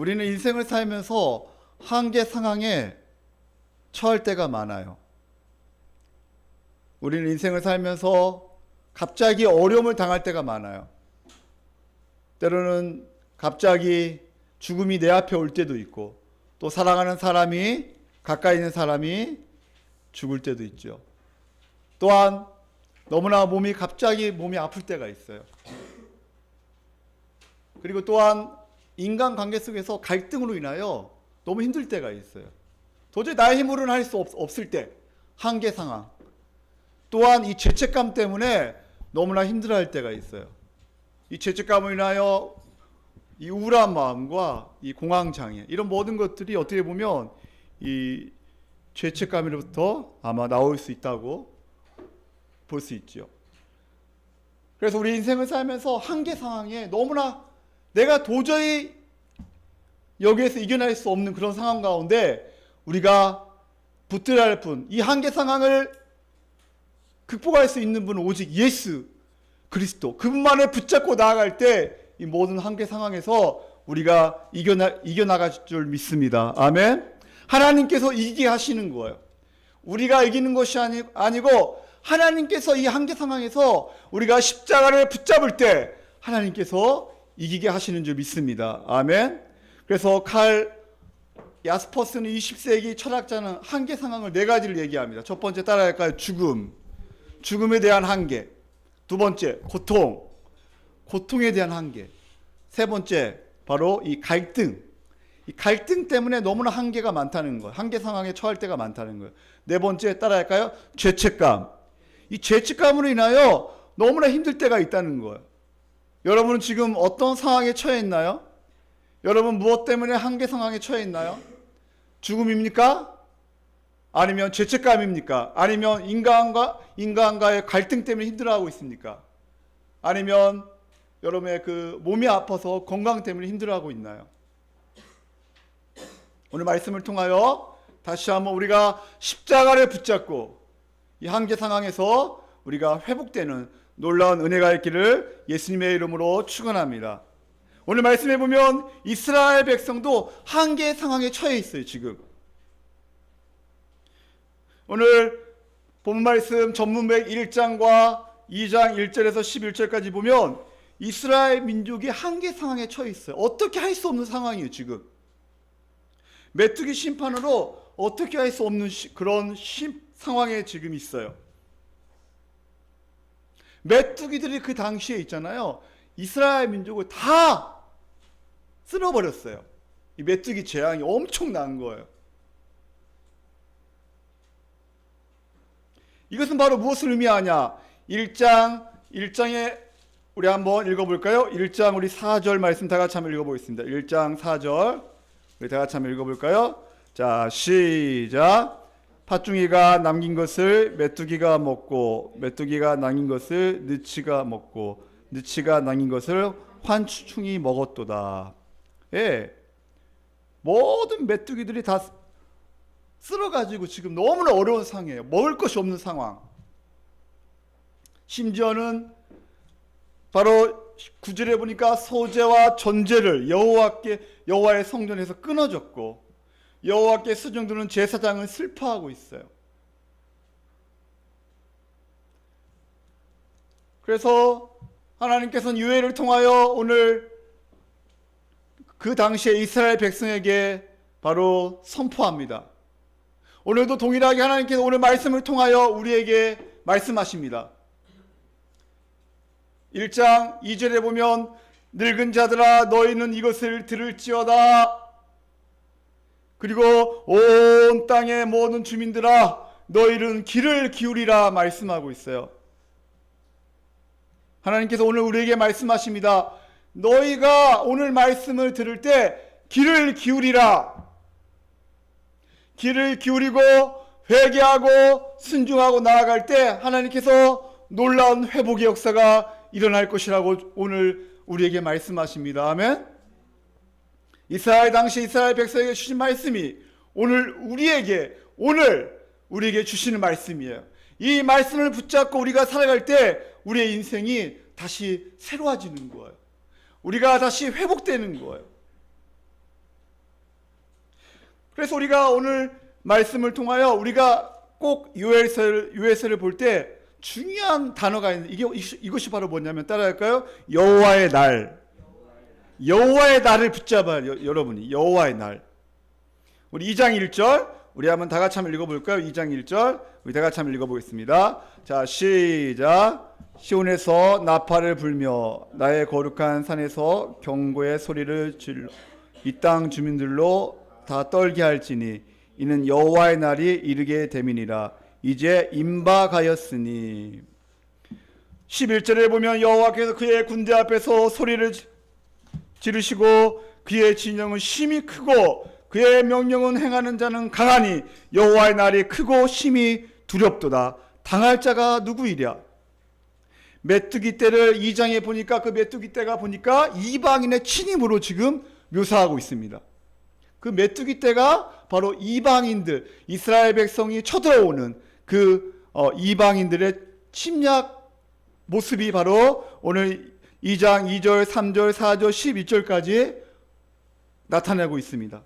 우리는 인생을 살면서 한계 상황에 처할 때가 많아요. 우리는 인생을 살면서 갑자기 어려움을 당할 때가 많아요. 때로는 갑자기 죽음이 내 앞에 올 때도 있고, 또 사랑하는 사람이, 가까이 있는 사람이 죽을 때도 있죠. 또한 너무나 갑자기 몸이 아플 때가 있어요. 그리고 또한 인간관계 속에서 갈등으로 인하여 너무 힘들 때가 있어요. 도저히 나의 힘으로는 할 수 없을 때, 한계 상황. 또한 이 죄책감 때문에 너무나 힘들어할 때가 있어요. 이 죄책감으로 인하여 이 우울한 마음과 이 공황장애, 이런 모든 것들이 어떻게 보면 이 죄책감으로부터 아마 나올 수 있다고 볼 수 있죠. 그래서 우리 인생을 살면서 한계 상황에 너무나 내가 도저히 여기에서 이겨낼 수 없는 그런 상황 가운데 우리가 붙들어야 할 분, 이 한계 상황을 극복할 수 있는 분은 오직 예수 그리스도, 그분만을 붙잡고 나아갈 때 이 모든 한계 상황에서 우리가 이겨나갈 줄 믿습니다. 아멘. 하나님께서 이기게 하시는 거예요. 우리가 이기는 것이 아니고 하나님께서 이 한계 상황에서 우리가 십자가를 붙잡을 때 하나님께서 이기게 하시는 줄 믿습니다. 아멘. 그래서 칼 야스퍼스는 20세기 철학자는 한계 상황을 4가지를 얘기합니다. 첫 번째 따라할까요? 죽음에 대한 한계. 두 번째 고통에 대한 한계. 세 번째 바로 이 갈등. 이 갈등 때문에 너무나 한계가 많다는 거예요. 한계 상황에 처할 때가 많다는 거예요. 네 번째 따라할까요? 죄책감. 이 죄책감으로 인하여 너무나 힘들 때가 있다는 거예요. 여러분은 지금 어떤 상황에 처해 있나요? 여러분 무엇 때문에 한계 상황에 처해 있나요? 죽음입니까? 아니면 죄책감입니까? 아니면 인간과의 갈등 때문에 힘들어하고 있습니까? 아니면 여러분의 그 몸이 아파서 건강 때문에 힘들어하고 있나요? 오늘 말씀을 통하여 다시 한번 우리가 십자가를 붙잡고 이 한계 상황에서 우리가 회복되는 놀라운 은혜가 있기를 예수님의 이름으로 축원합니다. 오늘 말씀해 보면 이스라엘 백성도 한계 상황에 처해 있어요. 지금 오늘 본 말씀 전문백 1장과 2장 1절에서 11절까지 보면 이스라엘 민족이 한계 상황에 처해 있어요. 어떻게 할 수 없는 상황이에요. 지금 메뚜기 심판으로 어떻게 할 수 없는 그런 상황에 지금 있어요. 메뚜기들이 그 당시에 있잖아요. 이스라엘 민족을 다 쓸어버렸어요. 이 메뚜기 재앙이 엄청난 거예요. 이것은 바로 무엇을 의미하냐? 1장에 우리 한번 읽어볼까요? 1장 우리 4절 말씀 다 같이 한번 읽어보겠습니다. 1장 4절 우리 다 같이 한번 읽어볼까요? 자, 시작. 팥중이가 남긴 것을 메뚜기가 먹고 메뚜기가 남긴 것을 느치가 먹고 느치가 남긴 것을 환충이 먹었도다. 예, 모든 메뚜기들이 다 쓸어가지고 지금 너무나 어려운 상황이에요. 먹을 것이 없는 상황. 심지어는 바로 9절에 보니까 소제와 전제를 여호와의 성전에서 끊어졌고 여호와께 수종드는 제사장은 슬퍼하고 있어요. 그래서 하나님께서는 유해를 통하여 오늘 그 당시에 이스라엘 백성에게 바로 선포합니다. 오늘도 동일하게 하나님께서 오늘 말씀을 통하여 우리에게 말씀하십니다. 1장 2절에 보면 늙은 자들아 너희는 이것을 들을지어다. 그리고 온 땅의 모든 주민들아 너희는 귀를 기울이라 말씀하고 있어요. 하나님께서 오늘 우리에게 말씀하십니다. 너희가 오늘 말씀을 들을 때 귀를 기울이라. 귀를 기울이고 회개하고 순종하고 나아갈 때 하나님께서 놀라운 회복의 역사가 일어날 것이라고 오늘 우리에게 말씀하십니다. 아멘. 이스라엘 당시 이스라엘 백성에게 주신 말씀이 오늘 우리에게 주시는 말씀이에요. 이 말씀을 붙잡고 우리가 살아갈 때 우리의 인생이 다시 새로워지는 거예요. 우리가 다시 회복되는 거예요. 그래서 우리가 오늘 말씀을 통하여 우리가 꼭 유에서를 볼 때 중요한 단어가 있는데 이것이 바로 뭐냐면 따라할까요? 여호와의 날. 여호와의 날을 붙잡아요. 여러분이 여호와의 날. 우리 2장 1절 우리 한번 다 같이 한번 읽어볼까요? 2장 1절 우리 다 같이 한번 읽어보겠습니다. 자, 시작. 시온에서 나팔을 불며 나의 거룩한 산에서 경고의 소리를 질러 이 땅 주민들로 다 떨게 할지니 이는 여호와의 날이 이르게 됨이니라. 이제 임박하였으니. 11절에 보면 여호와께서 그의 군대 앞에서 소리를 지르시고 그의 진영은 심히 크고 그의 명령은 행하는 자는 강하니 여호와의 날이 크고 심히 두렵도다. 당할 자가 누구이랴. 메뚜기 떼를 2장에 보니까 그 메뚜기 떼가 보니까 이방인의 친임으로 지금 묘사하고 있습니다. 그 메뚜기 떼가 바로 이방인들, 이스라엘 백성이 쳐들어오는 그 이방인들의 침략 모습이 바로 오늘 2장 2절, 3절, 4절, 12절까지 나타내고 있습니다.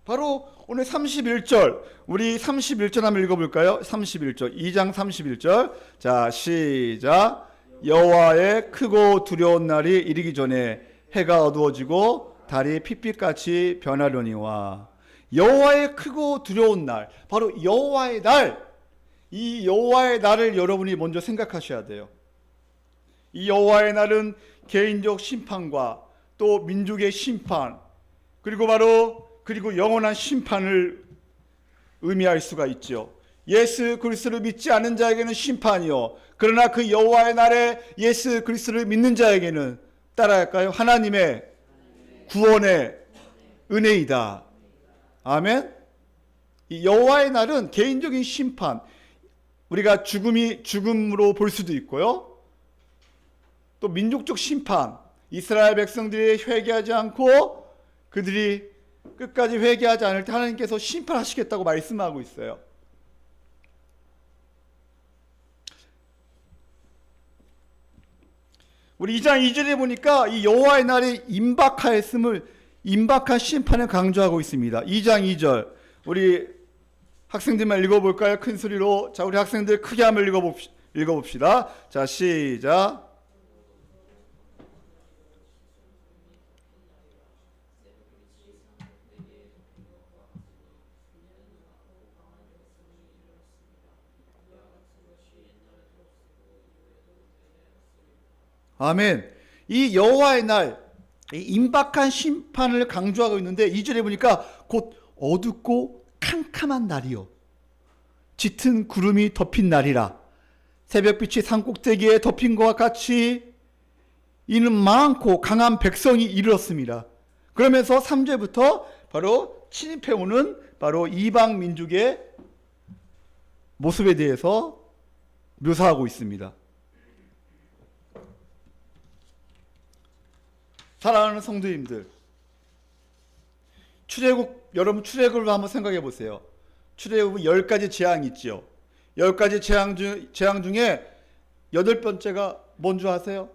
바로 오늘 31절, 우리 31절 한번 읽어볼까요? 31절, 2장 31절. 자, 시작. 여호와의 크고 두려운 날이 이르기 전에 해가 어두워지고 달이 핏빛같이 변하려니와. 여호와의 크고 두려운 날, 바로 여호와의 날. 이 여호와의 날을 여러분이 먼저 생각하셔야 돼요. 이 여호와의 날은 개인적 심판과 또 민족의 심판, 그리고 영원한 심판을 의미할 수가 있죠. 예수 그리스도를 믿지 않는 자에게는 심판이요, 그러나 그 여호와의 날에 예수 그리스도를 믿는 자에게는 따라할까요? 하나님의 구원의 은혜이다. 아멘. 이 여호와의 날은 개인적인 심판, 우리가 죽음으로 볼 수도 있고요, 또 민족적 심판, 이스라엘 백성들이 회개하지 않고 그들이 끝까지 회개하지 않을 때 하나님께서 심판하시겠다고 말씀하고 있어요. 우리 2장 2절에 보니까 이 여호와의 날이 임박한 심판을 강조하고 있습니다. 2장 2절 우리 학생들만 읽어볼까요? 큰 소리로. 자, 우리 학생들 크게 한번 읽어봅시다. 자, 시작. 아멘. 이 여호와의 날, 이 임박한 심판을 강조하고 있는데 2절에 보니까 곧 어둡고 캄캄한 날이요, 짙은 구름이 덮인 날이라. 새벽빛이 산꼭대기에 덮인 것과 같이 이는 많고 강한 백성이 이르렀습니다. 그러면서 3절부터 바로 침입해오는 바로 이방 민족의 모습에 대해서 묘사하고 있습니다. 사랑하는 성도님들, 여러분 출애굽을 한번 생각해 보세요. 출애굽은 10가지 재앙이 있죠. 10가지 재앙 중에 8번째가 뭔 줄 아세요?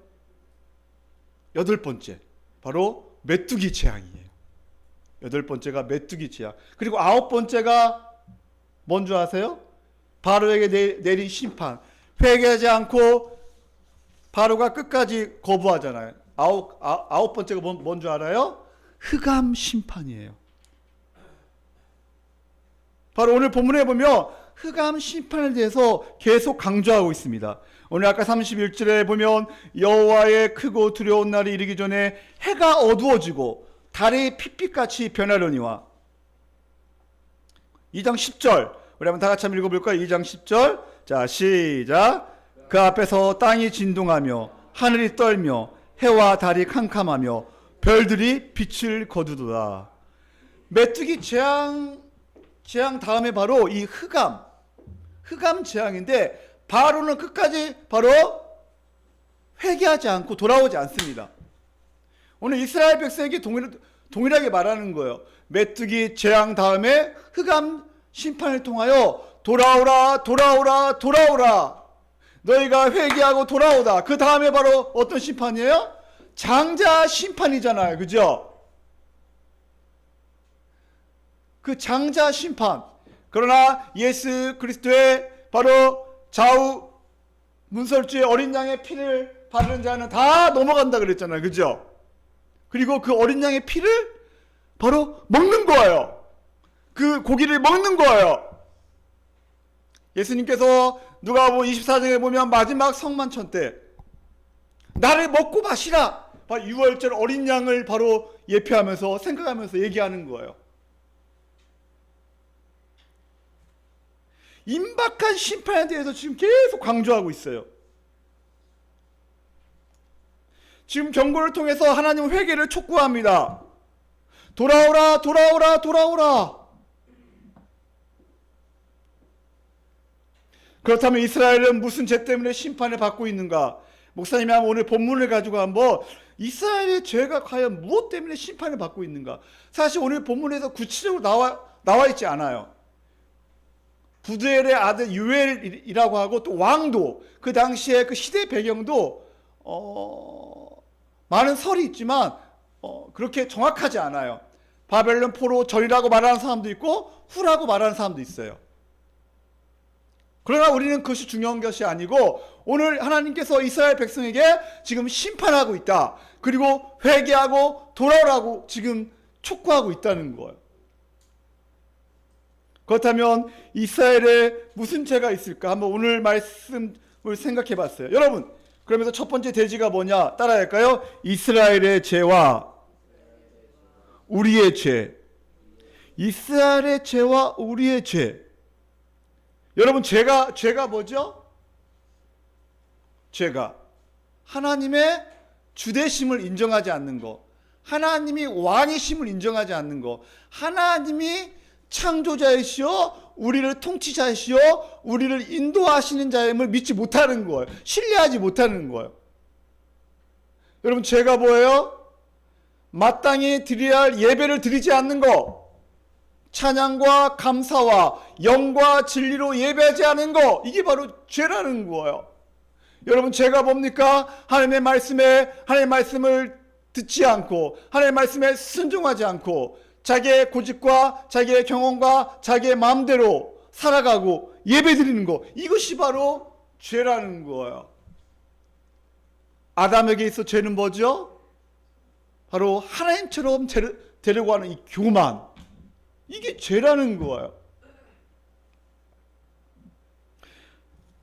8번째 바로 메뚜기 재앙이에요. 8번째가 메뚜기 재앙. 그리고 9번째가 뭔 줄 아세요? 바로에게 내린 심판. 회개하지 않고 바로가 끝까지 거부하잖아요. 아홉 번째가 뭔 줄 알아요? 흑암 심판이에요. 바로 오늘 본문에 보면 흑암 심판에 대해서 계속 강조하고 있습니다. 오늘 아까 31절에 보면 여호와의 크고 두려운 날이 이르기 전에 해가 어두워지고 달이 핏빛같이 변하려니와. 2장 10절 우리 한번 다 같이 한번 읽어볼까요? 2장 10절. 자, 시작. 그 앞에서 땅이 진동하며 하늘이 떨며 해와 달이 캄캄하며 별들이 빛을 거두도다. 메뚜기 재앙 다음에 바로 이 흑암 재앙인데, 바로는 끝까지 바로 회개하지 않고 돌아오지 않습니다. 오늘 이스라엘 백성에게 동일하게 말하는 거예요. 메뚜기 재앙 다음에 흑암 심판을 통하여 돌아오라. 너희가 회개하고 돌아오다. 그 다음에 바로 어떤 심판이에요? 장자 심판이잖아요. 그죠? 그 장자 심판. 그러나 예수 그리스도의 바로 좌우 문설주의 어린 양의 피를 바르는 자는 다 넘어간다 그랬잖아요. 그죠? 그리고 그 어린 양의 피를 바로 먹는 거예요. 그 고기를 먹는 거예요. 예수님께서 누가복음 24장에 보면 마지막 성만찬 때 나를 먹고 마시라. 바로 유월절 어린 양을 바로 예표하면서 생각하면서 얘기하는 거예요. 임박한 심판에 대해서 지금 계속 강조하고 있어요. 지금 경고를 통해서 하나님 회개를 촉구합니다. 돌아오라, 돌아오라, 돌아오라. 그렇다면 이스라엘은 무슨 죄 때문에 심판을 받고 있는가? 목사님이 오늘 본문을 가지고 한번 이스라엘의 죄가 과연 무엇 때문에 심판을 받고 있는가? 사실 오늘 본문에서 구체적으로 나와 있지 않아요. 부두엘의 아들 유엘이라고 하고 또 왕도 그 당시에 그 시대 배경도 많은 설이 있지만 그렇게 정확하지 않아요. 바벨론 포로 전이라고 말하는 사람도 있고 후라고 말하는 사람도 있어요. 그러나 우리는 그것이 중요한 것이 아니고 오늘 하나님께서 이스라엘 백성에게 지금 심판하고 있다. 그리고 회개하고 돌아오라고 지금 촉구하고 있다는 거예요. 그렇다면 이스라엘에 무슨 죄가 있을까? 한번 오늘 말씀을 생각해 봤어요. 여러분, 그러면서 첫 번째 대지가 뭐냐? 따라야 할까요? 이스라엘의 죄와 우리의 죄. 이스라엘의 죄와 우리의 죄. 여러분, 죄가 뭐죠? 죄가 하나님의 주대심을 인정하지 않는 거, 하나님이 왕이심을 인정하지 않는 거, 하나님이 창조자이시오, 우리를 통치자이시오, 우리를 인도하시는 자임을 믿지 못하는 거예요. 신뢰하지 못하는 거예요. 여러분, 죄가 뭐예요? 마땅히 드려야 할 예배를 드리지 않는 거, 찬양과 감사와 영과 진리로 예배하지 않은 거, 이게 바로 죄라는 거예요. 여러분, 죄가 뭡니까? 하나님의 말씀을 듣지 않고 하나님의 말씀에 순종하지 않고 자기의 고집과 자기의 경험과 자기의 마음대로 살아가고 예배드리는 거, 이것이 바로 죄라는 거예요. 아담에게 있어 죄는 뭐죠? 바로 하나님처럼 되려고 하는 이 교만, 이게 죄라는 거예요.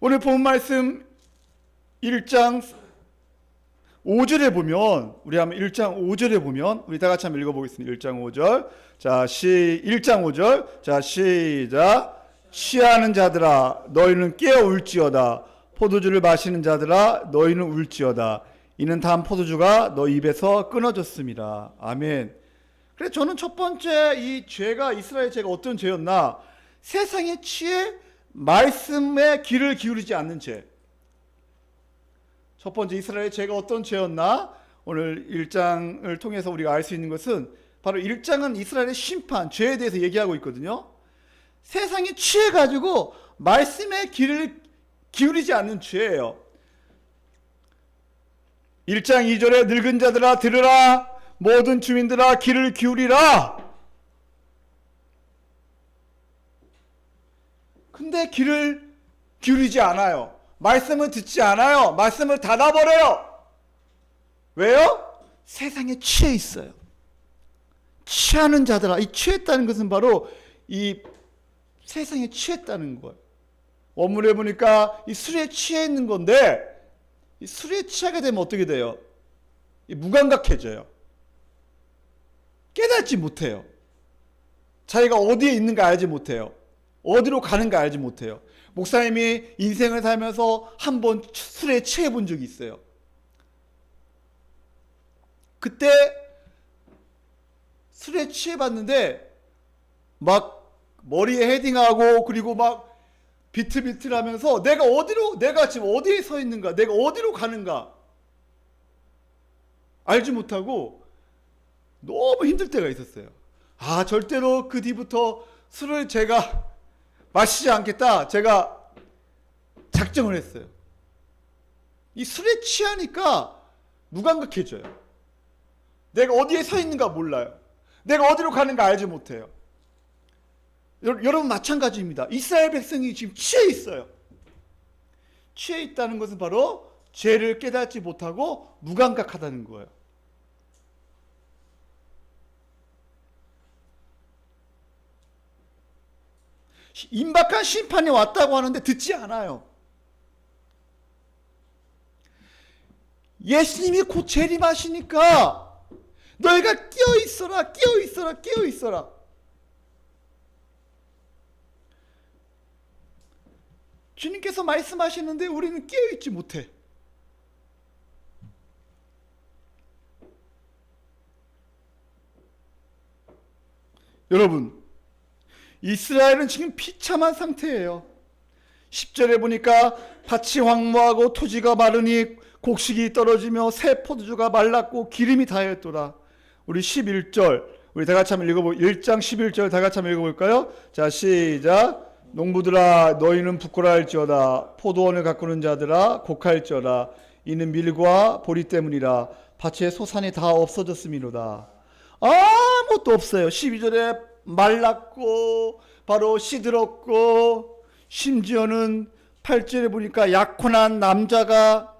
오늘 본 말씀 1장 5절에 보면, 우리 한번 1장 5절에 보면, 우리 다 같이 한번 읽어보겠습니다. 1장 5절. 자, 1장 5절. 자, 시작. 취하는 자들아, 너희는 깨어 울지어다. 포도주를 마시는 자들아, 너희는 울지어다. 이는 단 포도주가 너 입에서 끊어졌습니다. 아멘. 그래서 저는 첫 번째 이 죄가, 이스라엘 죄가 어떤 죄였나? 세상에 취해 말씀에 귀를 기울이지 않는 죄. 첫 번째 이스라엘 죄가 어떤 죄였나? 오늘 1장을 통해서 우리가 알 수 있는 것은 바로 1장은 이스라엘의 심판, 죄에 대해서 얘기하고 있거든요. 세상에 취해가지고 말씀에 귀를 기울이지 않는 죄예요. 1장 2절에 늙은 자들아 들으라, 모든 주민들아 귀를 기울이라. 근데 귀를 기울이지 않아요. 말씀을 듣지 않아요. 말씀을 닫아버려요. 왜요? 세상에 취해 있어요. 취하는 자들아, 이 취했다는 것은 바로 이 세상에 취했다는 거예요. 원문에 보니까 이 술에 취해 있는 건데, 이 술에 취하게 되면 어떻게 돼요? 이 무감각해져요. 깨닫지 못해요. 자기가 어디에 있는가 알지 못해요. 어디로 가는가 알지 못해요. 목사님이 인생을 살면서 한 번 술에 취해 본 적이 있어요. 그때 술에 취해 봤는데 막 머리에 헤딩하고 그리고 막 비틀비틀하면서 내가 지금 어디에 서 있는가, 내가 어디로 가는가 알지 못하고 너무 힘들 때가 있었어요. 아, 절대로 그 뒤부터 술을 제가 마시지 않겠다, 제가 작정을 했어요. 이 술에 취하니까 무감각해져요. 내가 어디에 서 있는가 몰라요. 내가 어디로 가는가 알지 못해요. 여러분 마찬가지입니다. 이스라엘 백성이 지금 취해 있어요. 취해 있다는 것은 바로 죄를 깨닫지 못하고 무감각하다는 거예요. 임박한 심판이 왔다고 하는데 듣지 않아요. 예수님이 곧 재림하시니까 너희가 깨어 있어라, 깨어 있어라, 깨어 있어라. 주님께서 말씀하시는데 우리는 깨어 있지 못해. 여러분, 이스라엘은 지금 비참한 상태예요. 10절에 보니까 밭이 황무하고 토지가 마르니 곡식이 떨어지며 새 포도주가 말랐고 기름이 다했도다. 우리 11절 우리 다 같이 한번 읽어볼까요? 1장 11절 다 같이 한번 읽어볼까요? 자, 시작. 농부들아 너희는 부끄러워할지어다. 포도원을 가꾸는 자들아 곡할지어다. 이는 밀과 보리 때문이라. 밭의 소산이 다 없어졌음이로다. 아무것도 없어요. 12절에 말랐고 바로 시들었고, 심지어는 8절에 보니까 약혼한 남자가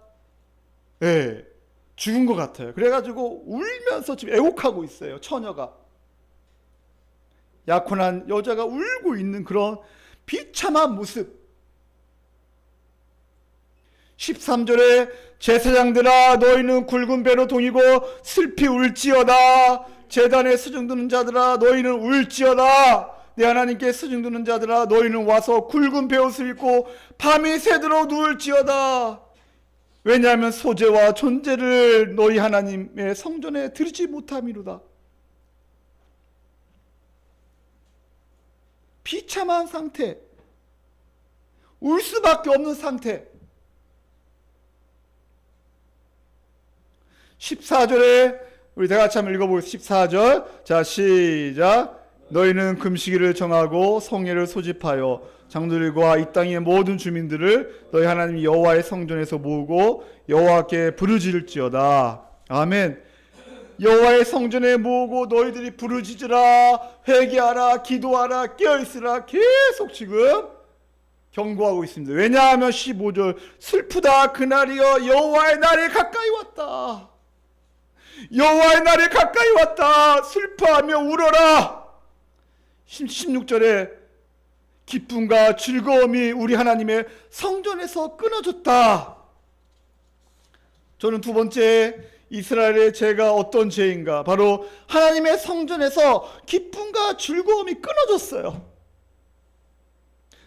죽은 것 같아요. 그래가지고 울면서 지금 애곡하고 있어요. 처녀가, 약혼한 여자가 울고 있는 그런 비참한 모습. 13절에 제사장들아 너희는 굵은 배로 동이고 슬피 울지어다. 제단에 수중드는 자들아 너희는 울지어다. 내 하나님께 수중드는 자들아 너희는 와서 굵은 베옷을 입고 밤이 새도록 누울지어다. 왜냐하면 소재와 존재를 너희 하나님의 성전에 드리지 못함이로다. 비참한 상태, 울 수밖에 없는 상태. 14절에 우리 다 같이 한번 읽어보겠습니다. 14절 자 시작. 너희는 금식일을 정하고 성회를 소집하여 장로들과 이 땅의 모든 주민들을 너희 하나님 여호와의 성전에서 모으고 여호와께 부르짖을지어다. 아멘. 여호와의 성전에 모으고 너희들이 부르짖으라, 회개하라, 기도하라, 깨어있으라. 계속 지금 경고하고 있습니다. 왜냐하면 15절 슬프다 그날이여 여호와의 날이 가까이 왔다. 여호와의 날이 가까이 왔다. 슬퍼하며 울어라. 16절에 기쁨과 즐거움이 우리 하나님의 성전에서 끊어졌다. 저는 두 번째 이스라엘의 죄가 어떤 죄인가? 바로 하나님의 성전에서 기쁨과 즐거움이 끊어졌어요.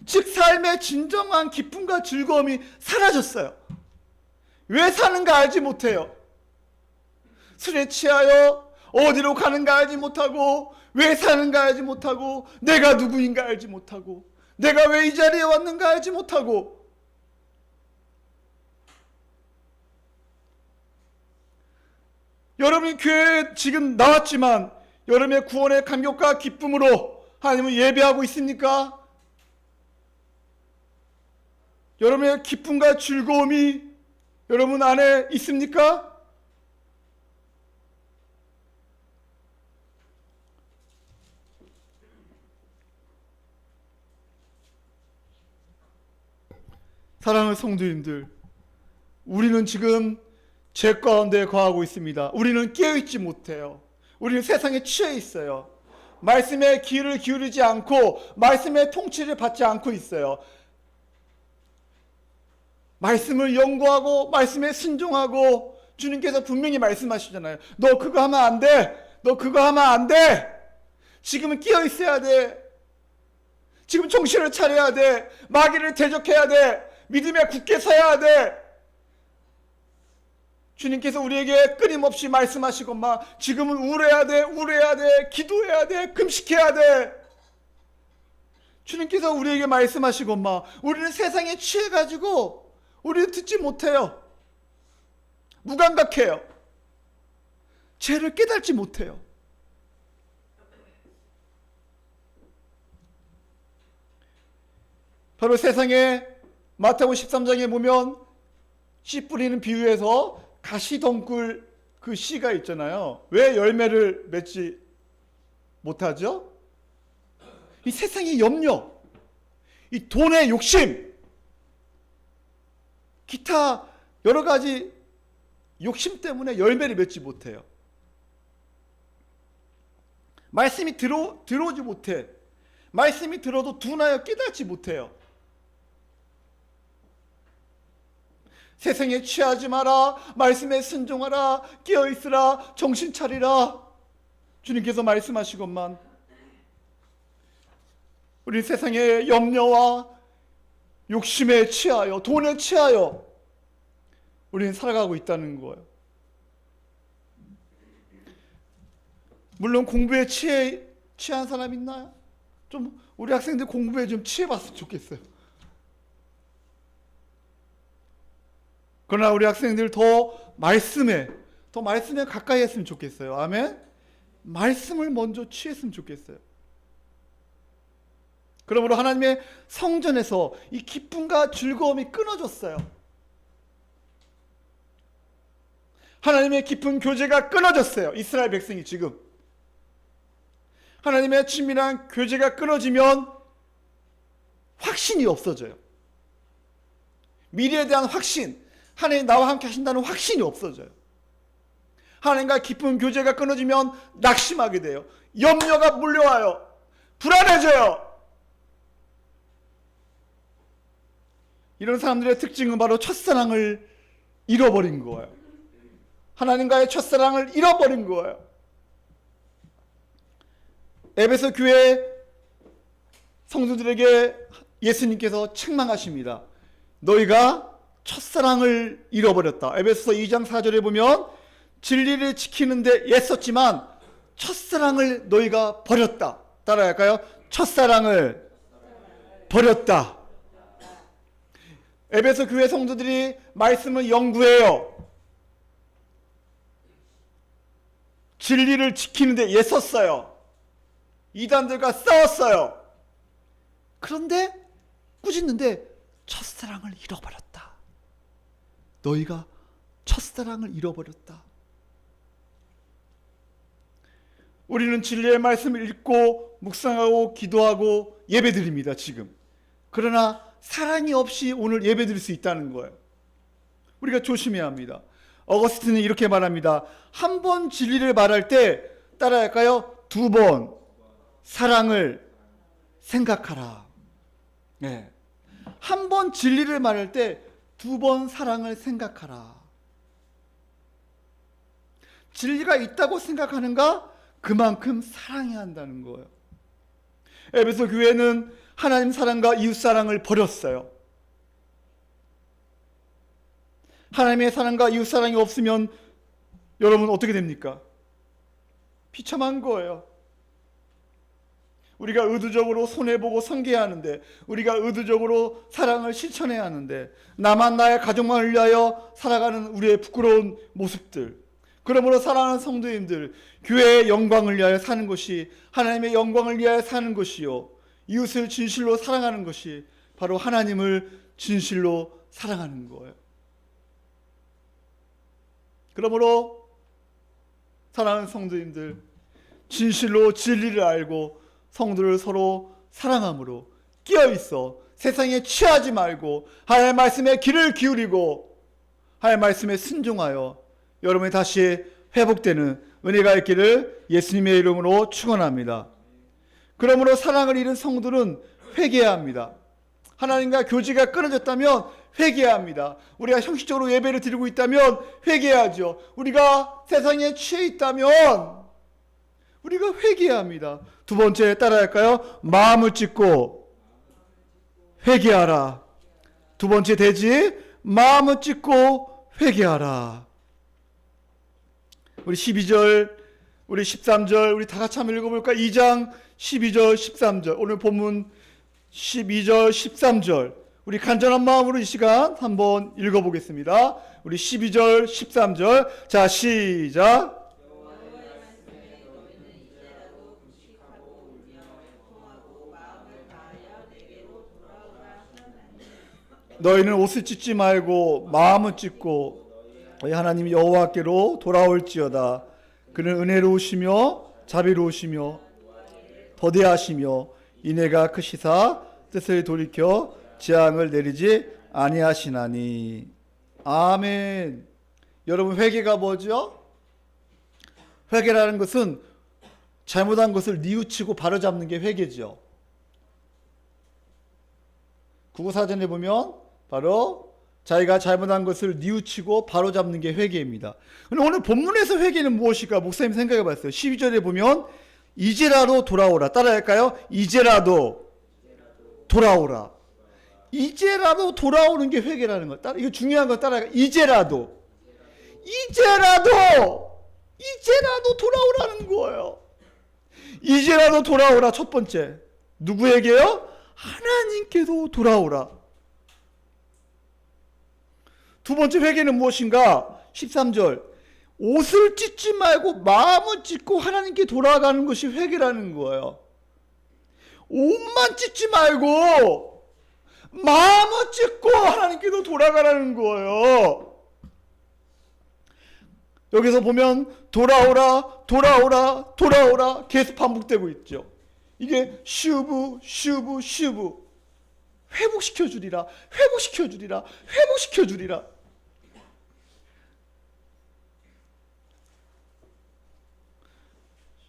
즉 삶의 진정한 기쁨과 즐거움이 사라졌어요. 왜 사는가 알지 못해요. 술에 취하여 어디로 가는가 알지 못하고, 왜 사는가 알지 못하고, 내가 누구인가 알지 못하고, 내가 왜 이 자리에 왔는가 알지 못하고, 여러분이 교회에 지금 나왔지만 여러분의 구원의 감격과 기쁨으로 하나님을 예배하고 있습니까? 여러분의 기쁨과 즐거움이 여러분 안에 있습니까? 사랑하는 성도님들, 우리는 지금 죄 가운데 거하고 있습니다. 우리는 깨어있지 못해요. 우리는 세상에 취해 있어요. 말씀에 귀를 기울이지 않고 말씀의 통치를 받지 않고 있어요. 말씀을 연구하고 말씀에 순종하고, 주님께서 분명히 말씀하시잖아요. 너 그거 하면 안 돼. 너 그거 하면 안 돼. 지금은 깨어 있어야 돼. 지금 정신을 차려야 돼. 마귀를 대적해야 돼. 믿음에 굳게 서야 돼. 주님께서 우리에게 끊임없이 말씀하시건만 지금은 울어야 돼, 울어야 돼, 기도해야 돼, 금식해야 돼. 주님께서 우리에게 말씀하시건만 우리는 세상에 취해가지고 우리는 듣지 못해요. 무감각해요. 죄를 깨닫지 못해요. 바로 세상에 마태복음 13장에 보면 씨 뿌리는 비유에서 가시덩굴 그 씨가 있잖아요. 왜 열매를 맺지 못하죠? 이 세상의 염려, 이 돈의 욕심, 기타 여러 가지 욕심 때문에 열매를 맺지 못해요. 말씀이 들어오지 못해. 말씀이 들어도 둔하여 깨닫지 못해요. 세상에 취하지 마라. 말씀에 순종하라. 깨어있으라. 정신 차리라. 주님께서 말씀하시건만 우리 세상의 염려와 욕심에 취하여, 돈에 취하여 우리는 살아가고 있다는 거예요. 물론 공부에 취한 사람 있나요? 좀 우리 학생들 공부에 좀 취해봤으면 좋겠어요. 그러나 우리 학생들 더 말씀에 가까이 했으면 좋겠어요. 아멘? 말씀을 먼저 취했으면 좋겠어요. 그러므로 하나님의 성전에서 이 기쁨과 즐거움이 끊어졌어요. 하나님의 깊은 교제가 끊어졌어요. 이스라엘 백성이 지금. 하나님의 친밀한 교제가 끊어지면 확신이 없어져요. 미래에 대한 확신, 하나님 나와 함께 하신다는 확신이 없어져요. 하나님과 깊은 교제가 끊어지면 낙심하게 돼요. 염려가 몰려와요. 불안해져요. 이런 사람들의 특징은 바로 첫사랑을 잃어버린 거예요. 하나님과의 첫사랑을 잃어버린 거예요. 에베소 교회 성도들에게 예수님께서 책망하십니다. 너희가 첫사랑을 잃어버렸다. 에베소서 2장 4절에 보면 진리를 지키는데 애썼지만 첫사랑을 너희가 버렸다. 따라할까요? 첫사랑을 버렸다. 에베소 교회 성도들이 말씀을 연구해요. 진리를 지키는데 애썼어요. 이단들과 싸웠어요. 그런데 꾸짖는데 첫사랑을 잃어버렸다. 너희가 첫사랑을 잃어버렸다. 우리는 진리의 말씀을 읽고 묵상하고 기도하고 예배드립니다. 지금. 그러나 사랑이 없이 오늘 예배드릴 수 있다는 거예요. 우리가 조심해야 합니다. 어거스틴은 이렇게 말합니다. 한 번 진리를 말할 때 따라할까요? 두 번 사랑을 생각하라. 네. 한 번 진리를 말할 때 두 번 사랑을 생각하라. 진리가 있다고 생각하는가? 그만큼 사랑해야 한다는 거예요. 에베소 교회는 하나님 사랑과 이웃 사랑을 버렸어요. 하나님의 사랑과 이웃 사랑이 없으면 여러분 어떻게 됩니까? 비참한 거예요. 우리가 의도적으로 손해보고 섬겨야 하는데, 우리가 의도적으로 사랑을 실천해야 하는데, 나만 나의 가족만 위하여 살아가는 우리의 부끄러운 모습들, 그러므로 사랑하는 성도님들, 교회의 영광을 위하여 사는 것이, 하나님의 영광을 위하여 사는 것이요, 이웃을 진실로 사랑하는 것이 바로 하나님을 진실로 사랑하는 거예요. 그러므로 사랑하는 성도님들, 진실로 진리를 알고 성도를 서로 사랑함으로 끼어있어 세상에 취하지 말고 하나님의 말씀에 귀를 기울이고 하나님의 말씀에 순종하여 여러분이 다시 회복되는 은혜가 있기를 예수님의 이름으로 축원합니다. 그러므로 사랑을 잃은 성도는 회개해야 합니다. 하나님과 교제가 끊어졌다면 회개해야 합니다. 우리가 형식적으로 예배를 드리고 있다면 회개해야죠. 우리가 세상에 취해 있다면 우리가 회개해야 합니다. 두 번째 따라할까요? 마음을 찢고 회개하라. 두 번째 되지? 마음을 찢고 회개하라. 우리 12절, 우리 13절, 우리 다 같이 한번 읽어볼까? 2장 12절, 13절. 오늘 본문 12절, 13절. 우리 간절한 마음으로 이 시간 한번 읽어보겠습니다. 우리 12절, 13절. 자, 시작. 너희는 옷을 찢지 말고 마음을 찢고 너희 하나님 여호와께로 돌아올지어다. 그는 은혜로우시며 자비로우시며 더대하시며 이내가 크시사 뜻을 돌이켜 재앙을 내리지 아니하시나니. 아멘. 여러분, 회개가 뭐죠? 회개라는 것은 잘못한 것을 뉘우치고 바로잡는 게 회개죠. 국어사전에 보면 바로 자기가 잘못한 것을 뉘우치고 바로잡는 게 회개입니다. 근데 오늘 본문에서 회개는 무엇일까? 목사님 생각해 봤어요. 12절에 보면 이제라도 돌아오라. 따라할까요? 이제라도 돌아오라. 이제라도 돌아오는 게 회개라는 거. 이거 중요한 거 따라할까요? 이제라도 돌아오라는 거예요. 이제라도 돌아오라. 첫 번째. 누구에게요? 하나님께도 돌아오라. 두 번째 회개는 무엇인가? 13절. 옷을 찢지 말고 마음을 찢고 하나님께 돌아가는 것이 회개라는 거예요. 옷만 찢지 말고 마음을 찢고 하나님께도 돌아가라는 거예요. 여기서 보면 돌아오라 계속 반복되고 있죠. 이게 슈브 회복시켜주리라.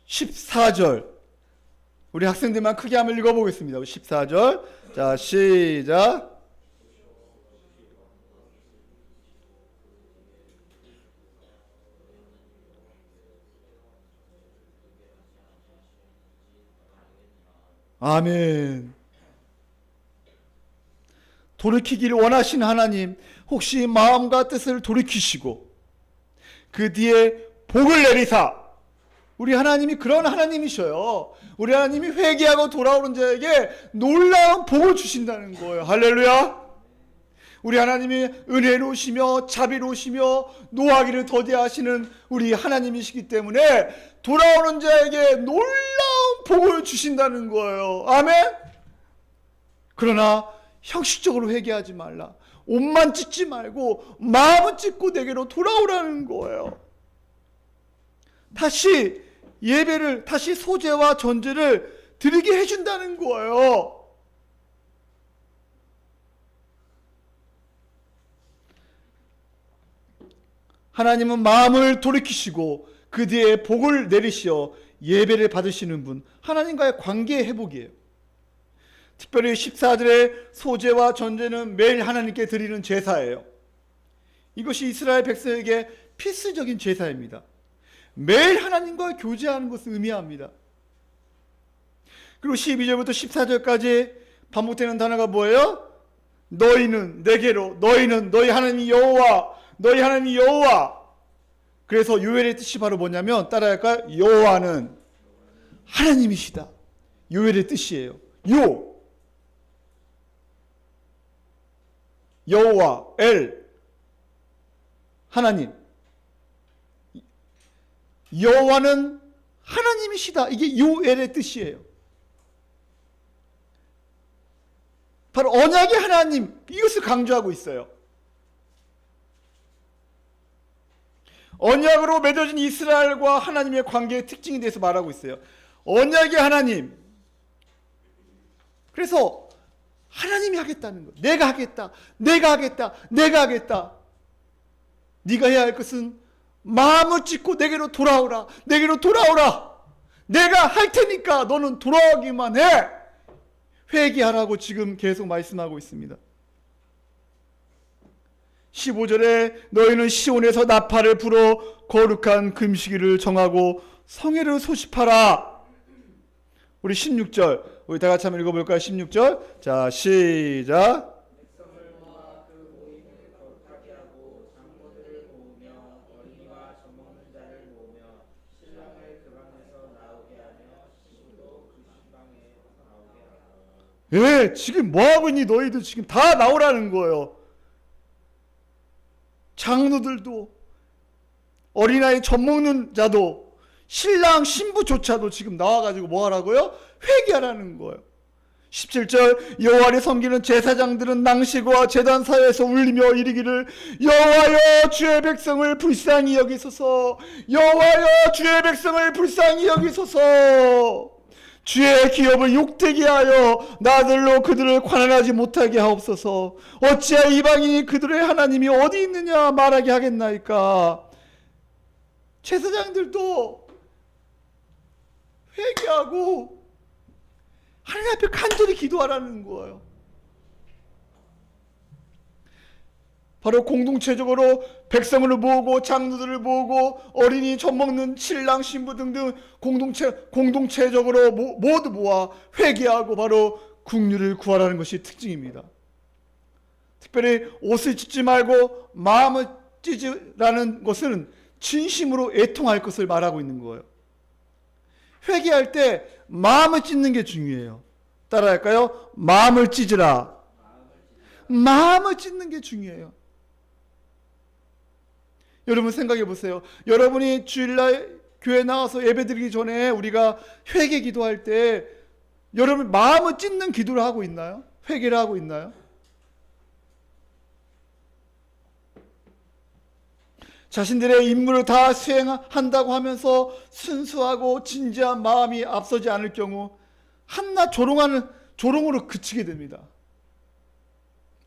14절. 우리 학생들만 크게 한번 읽어보겠습니다. 14절. 자, 시작. 아멘. 돌이키기를 원하시는 하나님, 혹시 마음과 뜻을 돌이키시고 그 뒤에 복을 내리사. 우리 하나님이 그런 하나님이셔요. 우리 하나님이 회개하고 돌아오는 자에게 놀라운 복을 주신다는 거예요. 할렐루야. 우리 하나님이 은혜로우시며 자비로우시며 노하기를 더디하시는 우리 하나님이시기 때문에 돌아오는 자에게 놀라운 복을 주신다는 거예요. 아멘. 그러나 형식적으로 회개하지 말라. 옷만 찢지 말고 마음을 찢고 내게로 돌아오라는 거예요. 다시 예배를, 다시 소제와 전제를 드리게 해준다는 거예요. 하나님은 마음을 돌이키시고 그 뒤에 복을 내리시어 예배를 받으시는 분, 하나님과의 관계의 회복이에요. 특별히 14절의 소제와 전제는 매일 하나님께 드리는 제사예요. 이것이 이스라엘 백성에게 필수적인 제사입니다. 매일 하나님과 교제하는 것을 의미합니다. 그리고 12절부터 14절까지 반복되는 단어가 뭐예요? 너희는 내게로, 너희는 너희 하나님 여호와, 너희 하나님 여호와. 그래서 요엘의 뜻이 바로 뭐냐면, 따라할까요? 여호와는 하나님이시다. 요엘의 뜻이에요. 여호와, 엘, 하나님. 여호와는 하나님이시다. 이게 요엘의 뜻이에요. 바로 언약의 하나님, 이것을 강조하고 있어요. 언약으로 맺어진 이스라엘과 하나님의 관계의 특징에 대해서 말하고 있어요. 언약의 하나님. 그래서 하나님이 하겠다는 거예요. 내가 하겠다. 네가 해야 할 것은 마음을 찢고 내게로 돌아오라. 내가 할 테니까 너는 돌아오기만 해. 회개하라고 지금 계속 말씀하고 있습니다. 15절에 너희는 시온에서 나팔을 불어 거룩한 금식일을 정하고 성회를 소집하라. 우리 16절 우리 다 같이 한번 읽어볼까요? 16절. 자, 시작. 예, 지금 뭐하고 있니? 너희들 지금 다 나오라는 거예요. 장로들도, 어린아이 젖 먹는 자도, 신랑 신부조차도 지금 나와가지고 뭐 하라고요? 회개하라는 거예요. 17절 여호와를 섬기는 제사장들은 낭시과 제단 사이에서 울리며 이르기를 여호와여 주의 백성을 불쌍히 여기소서. 여호와여 주의 백성을 불쌍히 여기소서. 주의 기업을 욕되게 하여 나들로 그들을 관할하지 못하게 하옵소서. 어찌하여 이방인이 그들의 하나님이 어디 있느냐 말하게 하겠나이까. 제사장들도 회개하고 하나님 앞에 간절히 기도하라는 거예요. 바로 공동체적으로 백성을 모으고 장로들을 모으고 어린이 젖 먹는 신랑 신부 등등 공동체적으로 모두 모아 회개하고 바로 국류를 구하라는 것이 특징입니다. 특별히 옷을 찢지 말고 마음을 찢으라는 것은 진심으로 애통할 것을 말하고 있는 거예요. 회개할 때 마음을 찢는 게 중요해요. 따라할까요? 마음을 찢으라. 마음을 찢는 게 중요해요. 여러분 생각해 보세요. 여러분이 주일날 교회 나와서 예배드리기 전에 우리가 회개 기도할 때 여러분 마음을 찢는 기도를 하고 있나요? 회개를 하고 있나요? 자신들의 임무를 다 수행한다고 하면서 순수하고 진지한 마음이 앞서지 않을 경우 한낱 조롱으로 그치게 됩니다.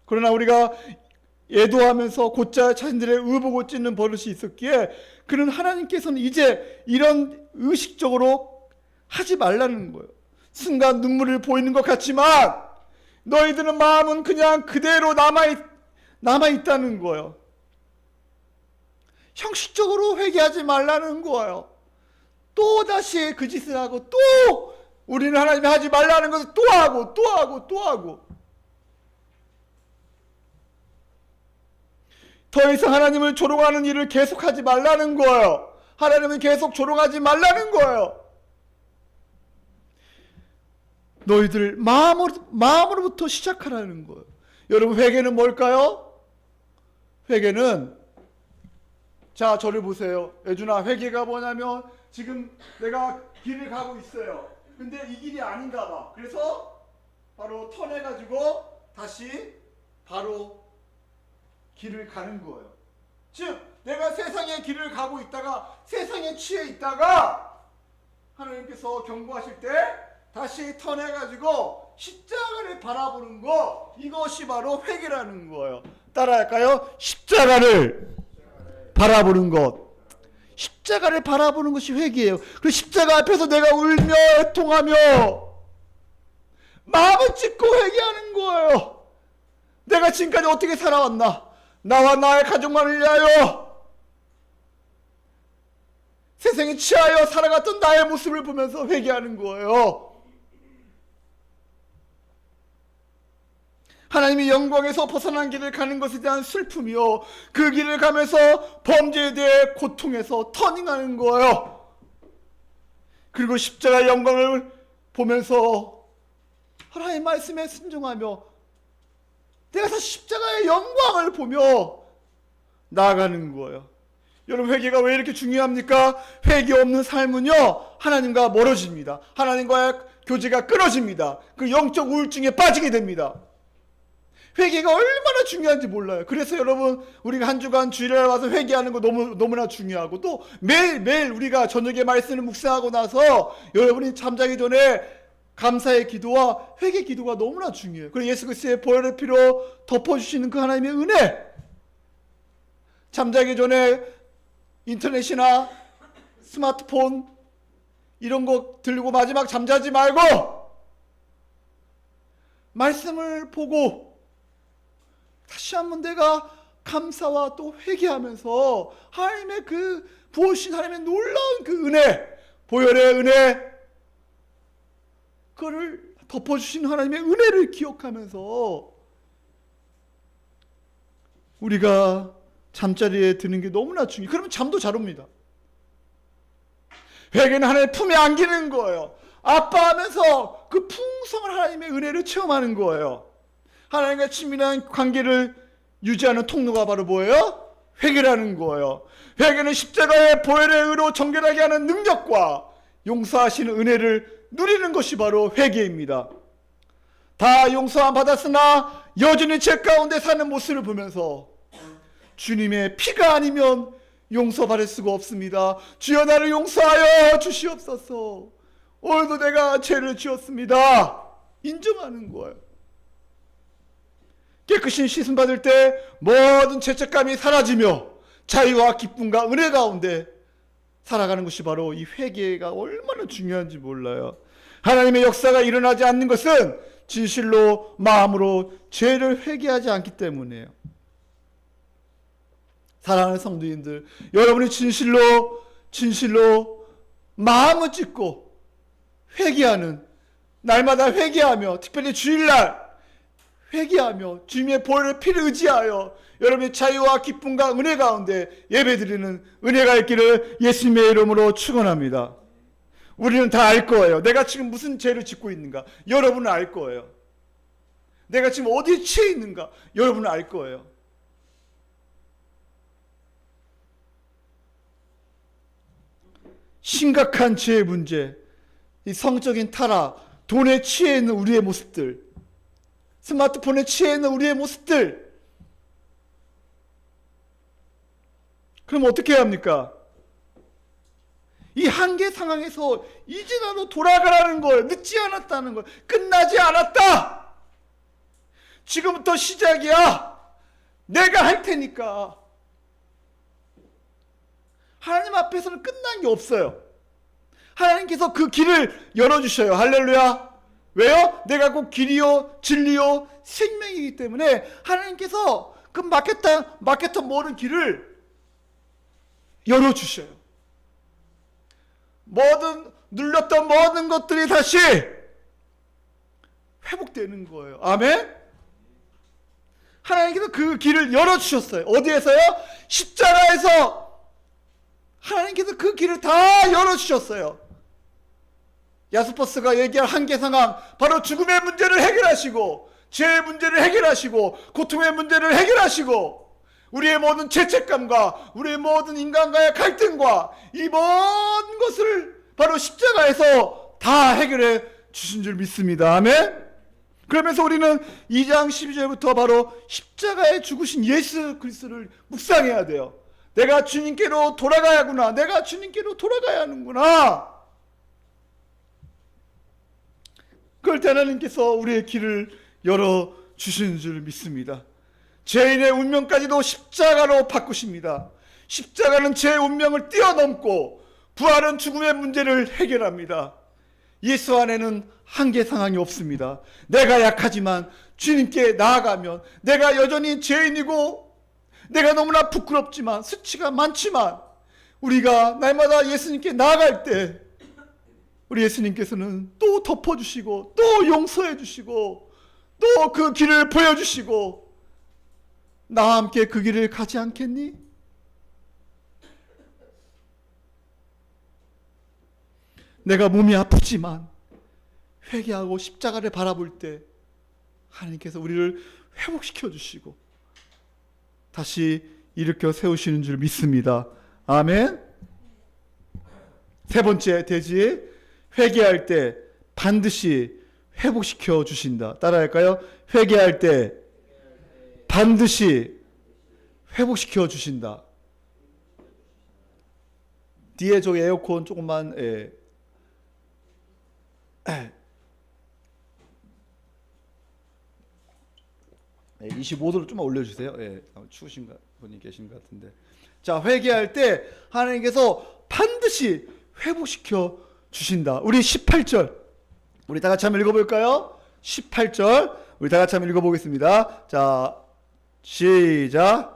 그러나 우리가 애도하면서 곧잘 자신들의 의복을 찢는 버릇이 있었기에 그는 하나님께서는 이제 이런 의식적으로 하지 말라는 거예요. 순간 눈물을 보이는 것 같지만 너희들은 마음은 그냥 그대로 남아있다는 거예요. 형식적으로 회개하지 말라는 거예요. 또 다시 그 짓을 하고 또 우리는 하나님이 하지 말라는 것을 또 하고 더 이상 하나님을 조롱하는 일을 계속하지 말라는 거예요. 하나님은 계속 조롱하지 말라는 거예요. 너희들 마음으로부터 시작하라는 거예요. 여러분 회개는 뭘까요? 회개는 자 저를 보세요. 예준아 회개가 뭐냐면 지금 내가 길을 가고 있어요. 근데 이 길이 아닌가 봐. 그래서 바로 턴해가지고 다시 바로 길을 가는 거예요. 즉 내가 세상의 길을 가고 있다가 세상에 취해 있다가 하나님께서 경고하실 때 다시 턴해가지고 십자가를 바라보는 거, 이것이 바로 회개라는 거예요. 따라할까요? 십자가를 바라보는 것. 십자가를 바라보는 것이 회개예요. 그리고 십자가 앞에서 내가 울며 애통하며 마음을 찢고 회개하는 거예요. 내가 지금까지 어떻게 살아왔나? 나와 나의 가족만을 위하여 세상에 취하여 살아갔던 나의 모습을 보면서 회개하는 거예요. 하나님이 영광에서 벗어난 길을 가는 것에 대한 슬픔이요, 그 길을 가면서 범죄에 대해 고통해서 터닝하는 거예요. 그리고 십자가의 영광을 보면서 하나님의 말씀에 순종하며 내가 다시 십자가의 영광을 보며 나아가는 거예요. 여러분 회개가 왜 이렇게 중요합니까? 회개 없는 삶은요 하나님과 멀어집니다. 하나님과의 교제가 끊어집니다. 그 영적 우울증에 빠지게 됩니다. 회개가 얼마나 중요한지 몰라요. 그래서 여러분 우리가 한 주간 주일에 와서 회개하는 거 너무나 중요하고, 또 매일매일 우리가 저녁에 말씀을 묵상하고 나서 여러분이 잠자기 전에 감사의 기도와 회개 기도가 너무나 중요해요. 그리고 예수 그리스도의 보혈의 피로 덮어주시는 그 하나님의 은혜, 잠자기 전에 인터넷이나 스마트폰 이런 거 들고 마지막 잠자지 말고 말씀을 보고 다시 한번 내가 감사와 또 회개하면서 하나님의 그 부어주신 하나님의 놀라운 그 은혜, 보혈의 은혜, 그거를 덮어주신 하나님의 은혜를 기억하면서 우리가 잠자리에 드는 게 너무나 중요해요. 그러면 잠도 잘 옵니다. 회개는 하나님의 품에 안기는 거예요. 아빠하면서 그 풍성한 하나님의 은혜를 체험하는 거예요. 하나님과 친밀한 관계를 유지하는 통로가 바로 뭐예요? 회개라는 거예요. 회개는 십자가의 보혈의 의로 정결하게 하는 능력과 용서하시는 은혜를 누리는 것이 바로 회개입니다. 다 용서함 받았으나 여전히 죄 가운데 사는 모습을 보면서 주님의 피가 아니면 용서받을 수가 없습니다. 주여 나를 용서하여 주시옵소서. 오늘도 내가 죄를 지었습니다. 인정하는 거예요. 깨끗이 씻음 받을 때 모든 죄책감이 사라지며 자유와 기쁨과 은혜 가운데 살아가는 것이 바로 이 회개가 얼마나 중요한지 몰라요. 하나님의 역사가 일어나지 않는 것은 진실로 마음으로 죄를 회개하지 않기 때문이에요. 사랑하는 성도님들, 여러분이 진실로 마음을 찢고 회개하는, 날마다 회개하며, 특별히 주일날 회개하며 주님의 보혈의 피를 의지하여 여러분의 자유와 기쁨과 은혜 가운데 예배드리는 은혜가 있기를 예수님의 이름으로 축원합니다. 우리는 다 알 거예요. 내가 지금 무슨 죄를 짓고 있는가? 여러분은 알 거예요. 내가 지금 어디에 취해 있는가? 여러분은 알 거예요. 심각한 죄의 문제, 이 성적인 타락, 돈에 취해 있는 우리의 모습들, 스마트폰에 취해 있는 우리의 모습들, 그럼 어떻게 해야 합니까? 이 한계 상황에서 이제 나로 돌아가라는 거예요. 늦지 않았다는 거예요. 끝나지 않았다. 지금부터 시작이야. 내가 할 테니까. 하나님 앞에서는 끝난 게 없어요. 하나님께서 그 길을 열어주셔요. 할렐루야. 왜요? 내가 곧 길이요 진리요 생명이기 때문에 하나님께서 그 막혔던 모든 길을 열어주셔요. 눌렸던 모든 것들이 다시 회복되는 거예요. 아멘? 하나님께서 그 길을 열어주셨어요. 어디에서요? 십자가에서 하나님께서 그 길을 다 열어주셨어요. 야스퍼스가 얘기할 한계 상황, 바로 죽음의 문제를 해결하시고, 죄의 문제를 해결하시고, 고통의 문제를 해결하시고, 우리의 모든 죄책감과 우리의 모든 인간과의 갈등과 이 모든 것을 바로 십자가에서 다 해결해 주신 줄 믿습니다. 아멘? 그러면서 우리는 2장 12절부터 바로 십자가에 죽으신 예수 그리스도를 묵상해야 돼요. 내가 주님께로 돌아가야 하구나. 내가 주님께로 돌아가야 하는구나. 그럴 때 하나님께서 우리의 길을 열어주시는 줄 믿습니다. 죄인의 운명까지도 십자가로 바꾸십니다. 십자가는 제 운명을 뛰어넘고 부활은 죽음의 문제를 해결합니다. 예수 안에는 한계 상황이 없습니다. 내가 약하지만 주님께 나아가면, 내가 여전히 죄인이고 내가 너무나 부끄럽지만 수치가 많지만 우리가 날마다 예수님께 나아갈 때 우리 예수님께서는 또 덮어주시고 또 용서해 주시고 또 그 길을 보여주시고, 나와 함께 그 길을 가지 않겠니? 내가 몸이 아프지만 회개하고 십자가를 바라볼 때 하나님께서 우리를 회복시켜 주시고 다시 일으켜 세우시는 줄 믿습니다. 아멘. 세 번째 대지, 회개할 때 반드시 회복시켜 주신다. 따라할까요? 회개할 때 반드시 회복시켜 주신다. 뒤에 저 에어컨 조금만 25도로 좀만 올려주세요. 추우신 분이 계신 것 같은데. 자, 회개할 때 하나님께서 반드시 회복시켜 주신다. 우리 18절 우리 다 같이 한번 읽어볼까요? 18절 우리 다 같이 한번 읽어보겠습니다. 자, 시작.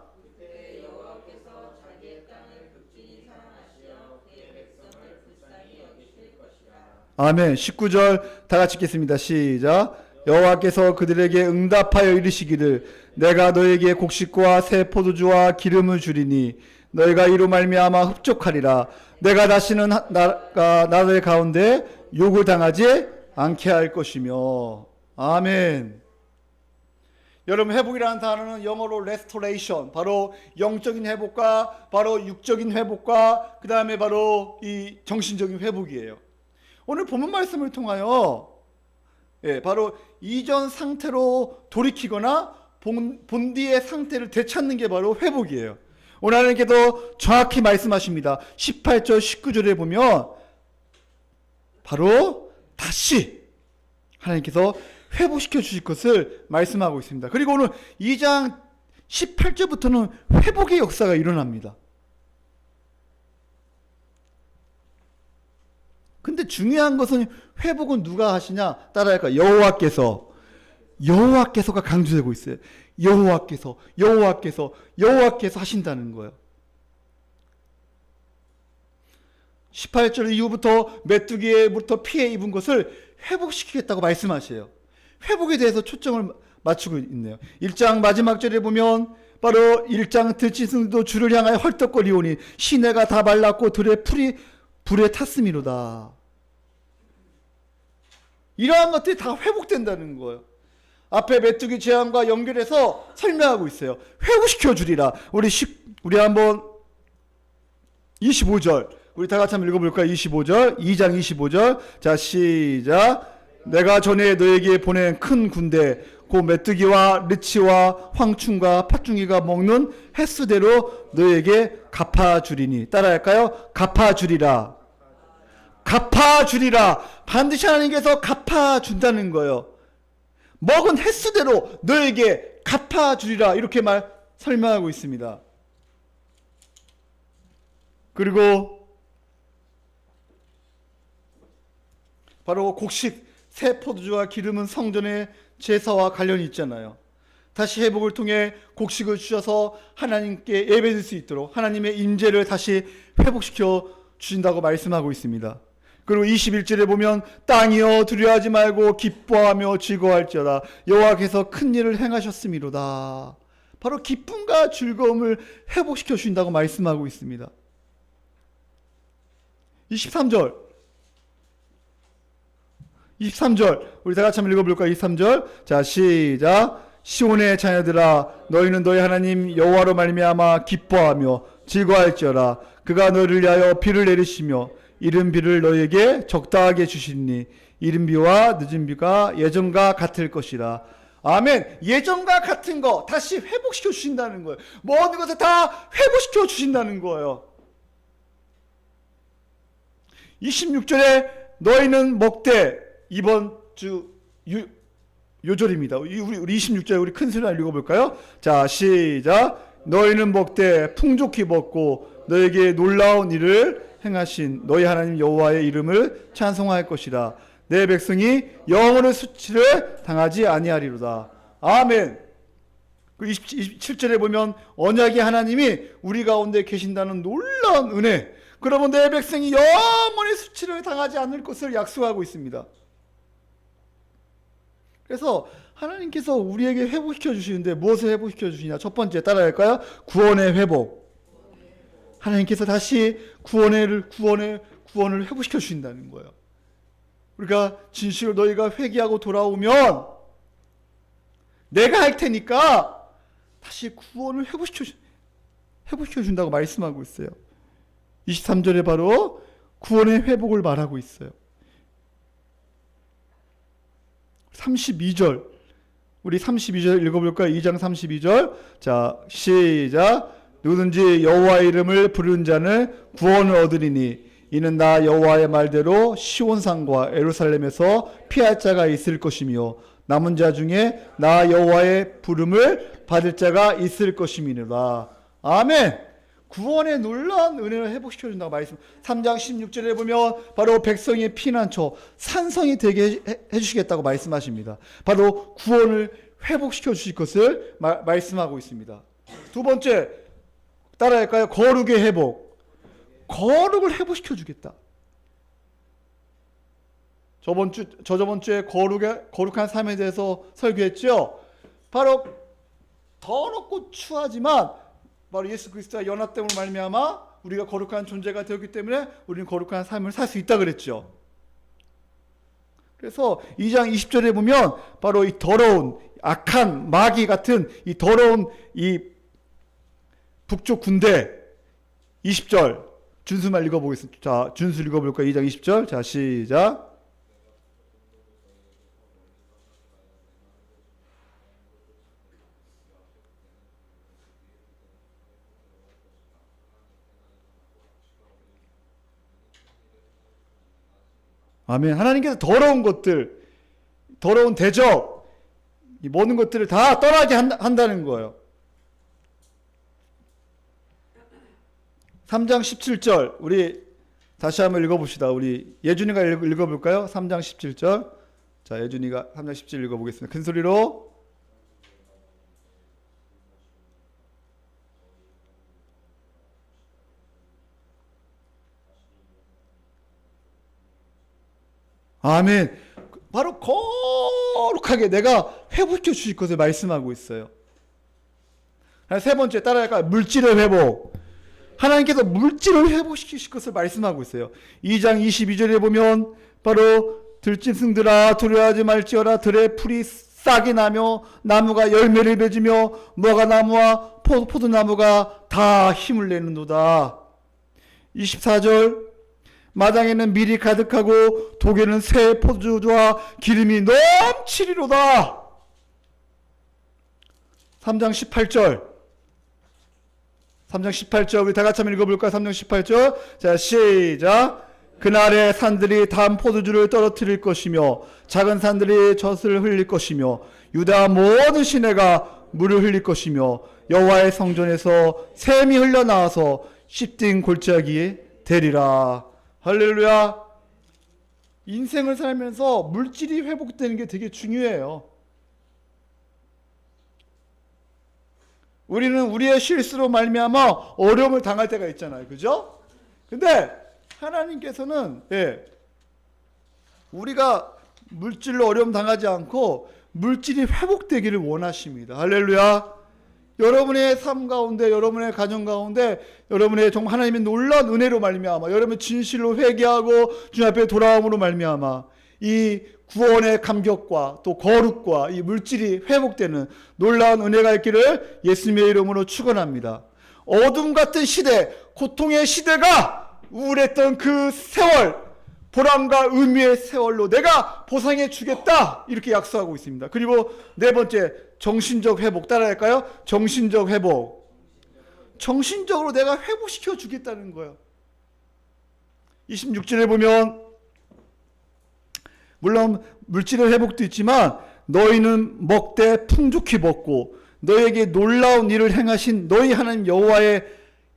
아멘. 19절 다 같이 읽겠습니다. 시작. 여호와께서 그들에게 응답하여 이르시기를 내가 너에게 곡식과 새 포도주와 기름을 주리니 너희가 이로 말미암아 흡족하리라. 내가 다시는 나라의 가운데 욕을 당하지 않게 할 것이며. 아멘. 여러분, 회복이라는 단어는 영어로 restoration, 바로 영적인 회복과 바로 육적인 회복과 그 다음에 바로 이 정신적인 회복이에요. 오늘 본문 말씀을 통하여 바로 이전 상태로 돌이키거나 본디의 상태를 되찾는 게 바로 회복이에요. 오늘 하나님께서 정확히 말씀하십니다. 18절 19절에 보면 바로 다시 하나님께서 회복시켜 주실 것을 말씀하고 있습니다. 그리고 오늘 2장 18절부터는 회복의 역사가 일어납니다. 근데 중요한 것은 회복은 누가 하시냐? 따라할까? 여호와께서가 강조되고 있어요. 여호와께서 하신다는 거예요. 18절 이후부터 메뚜기에부터 피해 입은 것을 회복시키겠다고 말씀하셔요. 회복에 대해서 초점을 맞추고 있네요. 1장 마지막 절에 보면 바로 1장 들짐승도 주를 향하여 헐떡거리오니 시내가 다 말랐고 들의 풀이 불에 탔음이로다. 이러한 것들이 다 회복된다는 거예요. 앞에 메뚜기 재앙과 연결해서 설명하고 있어요. 회복시켜 주리라. 우리 한번 25절 우리 다 같이 한번 읽어볼까요? 25절 2장 25절 자 시작. 내가 전에 너에게 보낸 큰 군대 곧 메뚜기와 르치와 황충과 팥중이가 먹는 횟수대로 너에게 갚아주리니. 따라할까요? 갚아주리라. 반드시 하나님께서 갚아준다는 거예요. 먹은 횟수대로 너에게 갚아주리라. 이렇게 설명하고 있습니다. 그리고 바로 곡식 새 포도주와 기름은 성전의 제사와 관련이 있잖아요. 다시 회복을 통해 곡식을 주셔서 하나님께 예배드릴 수 있도록 하나님의 임재를 다시 회복시켜 주신다고 말씀하고 있습니다. 그리고 21절에 보면 땅이여 두려워하지 말고 기뻐하며 즐거워할지어다 여호와께서 큰 일을 행하셨음이로다. 바로 기쁨과 즐거움을 회복시켜 주신다고 말씀하고 있습니다. 23절 우리 다 같이 한번 읽어볼까요? 23절 자 시작. 시온의 자녀들아 너희는 너희 하나님 여호와로 말미암아 기뻐하며 즐거워할지어다. 그가 너희를 위하여 비를 내리시며 이른 비를 너희에게 적당하게 주시니 이른 비와 늦은 비가 예전과 같을 것이라. 아멘. 예전과 같은 거 다시 회복시켜 주신다는 거예요. 모든 것을 다 회복시켜 주신다는 거예요. 26절에 너희는 먹되 이번 주 요절입니다. 우리 26절 우리 큰 소리로 읽어볼까요? 자 시작. 너희는 먹되 풍족히 먹고 너에게 놀라운 일을 행하신 너희 하나님 여호와의 이름을 찬송할 것이라. 내 백성이 영원의 수치를 당하지 아니하리로다. 아멘. 27절에 보면 언약의 하나님이 우리 가운데 계신다는 놀라운 은혜. 그러면 내 백성이 영원의 수치를 당하지 않을 것을 약속하고 있습니다. 그래서 하나님께서 우리에게 회복시켜 주시는데 무엇을 회복시켜 주시냐? 첫 번째 따라할까요? 구원의 회복. 하나님께서 다시 구원을 회복시켜 주신다는 거예요. 우리가 진실로 너희가 회개하고 돌아오면 내가 할 테니까 다시 구원을 회복시켜 준다고 말씀하고 있어요. 23절에 바로 구원의 회복을 말하고 있어요. 32절 우리 32절 읽어볼까요? 2장 32절 자 시작. 누구든지 여호와의 이름을 부르는 자는 구원을 얻으리니 이는 나 여호와의 말대로 시온산과 예루살렘에서 피할 자가 있을 것이며 남은 자 중에 나 여호와의 부름을 받을 자가 있을 것임이니라. 아멘. 구원의 놀라운 은혜를 회복시켜 준다고 말씀. 3장 16절에 보면 바로 백성의 피난처 산성이 되게 해주시겠다고 말씀하십니다. 바로 구원을 회복시켜 주실 것을 말씀하고 있습니다. 두 번째 따라할까요? 거룩의 회복. 거룩을 회복시켜 주겠다. 저저번 주에 거룩한 삶에 대해서 설교했죠. 바로 더럽고 추하지만 바로 예수 그리스도와 연합됨으로 말미암아 우리가 거룩한 존재가 되었기 때문에 우리는 거룩한 삶을 살 수 있다 그랬죠. 그래서 2장 20절에 보면 바로 이 더러운 악한 마귀 같은 이 더러운 이 북쪽 군대 20절 준수만 읽어보겠습니다. 자, 준수 읽어볼까요? 2장 20절. 자, 시작. 아멘. 하나님께서 더러운 것들, 더러운 대적, 이 모든 것들을 다 떠나게 한다는 거예요. 3장 17절 우리 다시 한번 읽어봅시다. 우리 예준이가 읽어볼까요? 3장 17절. 자, 예준이가 3장 17절 읽어보겠습니다. 큰 소리로. 아멘. 바로 거룩하게 내가 회복시켜 주실 것을 말씀하고 있어요. 세 번째 따라할까요? 물질의 회복. 하나님께서 물질을 회복시키실 것을 말씀하고 있어요. 2장 22절에 보면 바로 들짐승들아 두려워하지 말지어라. 들의 풀이 싹이 나며 나무가 열매를 맺으며 무화과나무와 포도나무가 다 힘을 내는도다. 24절 마당에는 밀이 가득하고 독에는 새 포도주와 기름이 넘치리로다. 3장 18절 3장 18절 우리 다 같이 한번 읽어볼까요? 3장 18절 자 시작. 그날에 산들이 단 포도주를 떨어뜨릴 것이며 작은 산들이 젖을 흘릴 것이며 유다 모든 시내가 물을 흘릴 것이며 여호와의 성전에서 샘이 흘러나와서 씹든 골짜기에 되리라. 할렐루야. 인생을 살면서 물질이 회복되는 게 되게 중요해요. 우리는 우리의 실수로 말미암아 어려움을 당할 때가 있잖아요. 그죠? 근데 하나님께서는 우리가 물질로 어려움 당하지 않고 물질이 회복되기를 원하십니다. 할렐루야. 여러분의 삶 가운데, 여러분의 가정 가운데, 여러분의 정말 하나님의 놀라운 은혜로 말미암아, 여러분 진실로 회개하고 주님 앞에 돌아옴으로 말미암아 이 구원의 감격과 또 거룩과 이 물질이 회복되는 놀라운 은혜가 있기를 예수님의 이름으로 축원합니다. 어둠 같은 시대, 고통의 시대가 우울했던 그 세월, 보람과 의미의 세월로 내가 보상해 주겠다 이렇게 약속하고 있습니다. 그리고 네 번째 정신적 회복 따라할까요? 정신적 회복. 정신적으로 내가 회복시켜 주겠다는 거예요. 26절에 보면 물론 물질의 회복도 있지만 너희는 먹되 풍족히 먹고 너희에게 놀라운 일을 행하신 너희 하나님 여호와의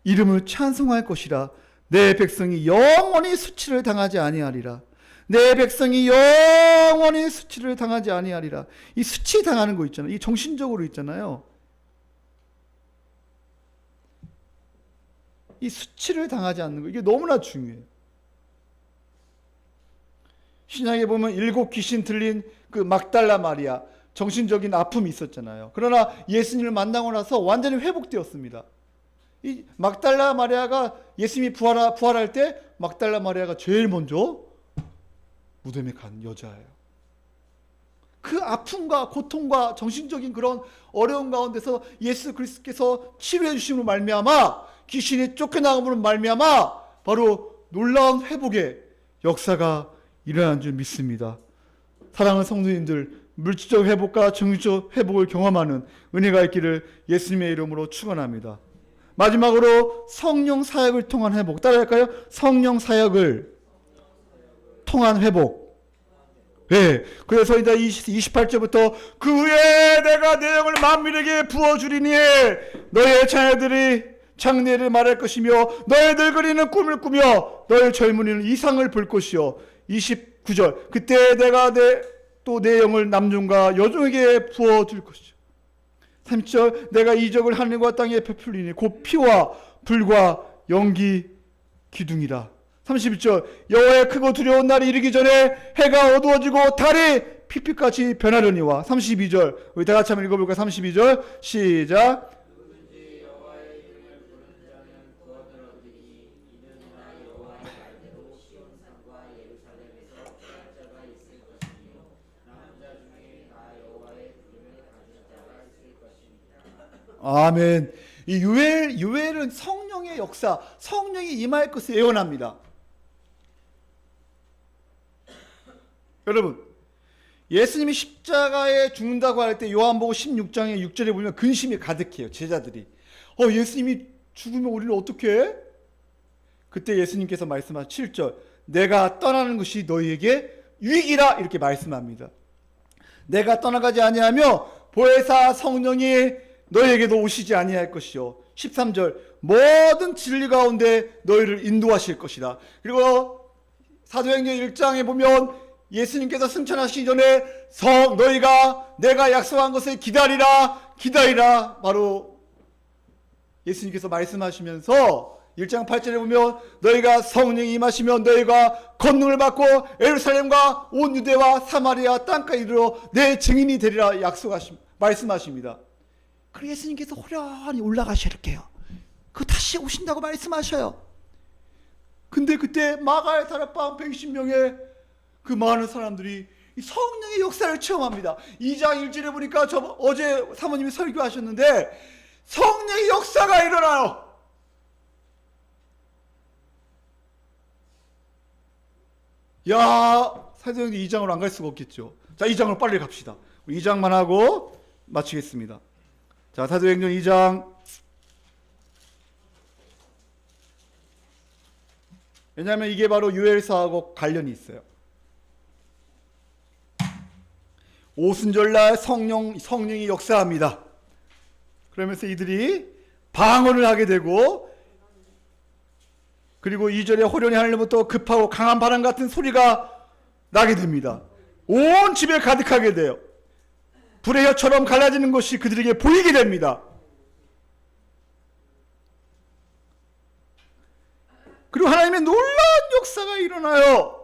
이름을 찬송할 것이라. 내 백성이 영원히 수치를 당하지 아니하리라. 내 백성이 영원히 수치를 당하지 아니하리라. 이 수치 당하는 거 있잖아요. 이 정신적으로 있잖아요. 이 수치를 당하지 않는 거 이게 너무나 중요해요. 신약에 보면 7 귀신 들린 그 막달라 마리아 정신적인 아픔이 있었잖아요. 그러나 예수님을 만나고 나서 완전히 회복되었습니다. 이 막달라 마리아가 예수님이 부활할 때 막달라 마리아가 제일 먼저 무덤에 간 여자예요. 그 아픔과 고통과 정신적인 그런 어려움 가운데서 예수 그리스도께서 치료해 주심으로 말미암아 귀신이 쫓겨나감으로 말미암아 바로 놀라운 회복의 역사가 일어난 줄 믿습니다. 사랑하는 성도님들, 물질적 회복과 정신적 회복을 경험하는 은혜가 있기를 예수님의 이름으로 축원합니다. 마지막으로 성령 사역을 통한 회복 따라할까요? 성령 사역을 통한 회복. 네. 그래서 이제 28절부터 그 후에 내가 내 영을 만민에게 부어주리니 너의 자녀들이 장래를 말할 것이며 너의 늙은이는 꿈을 꾸며 너의 젊은이는 이상을 볼 것이요. 29절 그때 내가 내 영을 남종과 여종에게 부어줄 것이요. 30절 내가 이적을 하늘과 땅에 베풀리니 곧 피와 불과 연기 기둥이라. 31절 여호와의 크고 두려운 날이 이르기 전에 해가 어두워지고 달이 피빛같이 변하려니와. 32절 우리 다 같이 한번 읽어볼까요? 32절 시작. 아멘. 이 유엘은 성령의 역사, 성령이 임할 것을 예언합니다. 여러분, 예수님이 십자가에 죽는다고 할 때 요한복음 16장의 6절에 보면 근심이 가득해요. 제자들이. 예수님이 죽으면 우리는 어떻게 해? 그때 예수님께서 말씀하신 7절 내가 떠나는 것이 너희에게 유익이라 이렇게 말씀합니다. 내가 떠나가지 아니하며 보혜사 성령이 너희에게도 오시지 아니할 것이요. 13절 모든 진리 가운데 너희를 인도하실 것이다. 그리고 사도행전 1장에 보면 예수님께서 승천하시기 전에 너희가 내가 약속한 것을 기다리라 바로 예수님께서 말씀하시면서 1장 8절에 보면 너희가 성령이 임하시면 너희가 권능을 받고 예루살렘과 온 유대와 사마리아 땅까지 이르러 내 증인이 되리라 말씀하십니다. 그리고 예수님께서 호련히 올라가실게요. 그 다시 오신다고 말씀하셔요. 근데 그때 마가의 다락방 120명의 그 많은 사람들이 성령의 역사를 체험합니다. 2장 1절에 보니까 어제 사모님이 설교하셨는데 성령의 역사가 일어나요. 야, 사도행전 2장으로 안 갈 수가 없겠죠. 자, 2장으로 빨리 갑시다. 2장만 하고 마치겠습니다. 자, 사도행전 2장. 왜냐하면 이게 바로 유엘사하고 관련이 있어요. 오순절날 성령이 역사합니다. 그러면서 이들이 방언을 하게 되고, 그리고 2절에 호련히 하늘로부터 급하고 강한 바람 같은 소리가 나게 됩니다. 온 집에 가득하게 돼요. 불의 혀처럼 갈라지는 것이 그들에게 보이게 됩니다. 그리고 하나님의 놀라운 역사가 일어나요.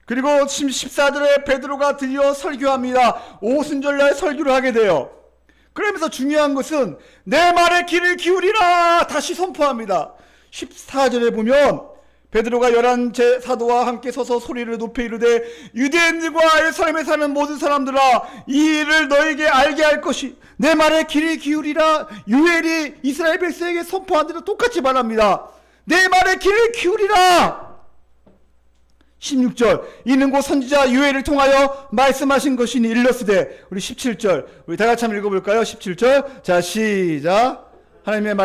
그리고 14절에 베드로가 드디어 설교합니다. 오순절날 설교를 하게 돼요. 그러면서 중요한 것은 내 말에 귀를 기울이라 다시 선포합니다. 14절에 보면 베드로가 11 사도와 함께 서서 소리를 높여 이르되 유대인들과 예루살렘에 사는 모든 사람들아 이 일을 너에게 알게 할 것이 내 말에 귀를 기울이라. 유엘이 이스라엘 백성에게 선포한 대로 똑같이 말합니다. 내 말에 귀를 기울이라. 16절 이는 곧 선지자 유엘을 통하여 말씀하신 것이니 일렀으되. 우리 17절 우리 다 같이 한번 읽어볼까요? 17절 자 시작. 하나님의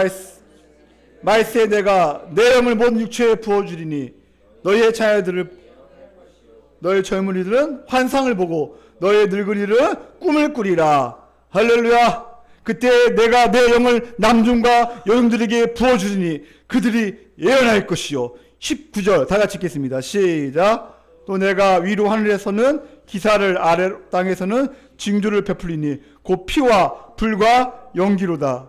말씀에 내가 내 영을 모든 육체에 부어주리니 너희의 자녀들을 너희 젊은이들은 환상을 보고 너희의 늙은이들은 꿈을 꾸리라. 할렐루야. 그때 내가 내 영을 남중과 여종들에게 부어주리니 그들이 예언할 것이요. 19절 다 같이 읽겠습니다. 시작. 또 내가 위로 하늘에서는 기사를 아래 땅에서는 징조를 베풀리니 곧 피와 불과 연기로다.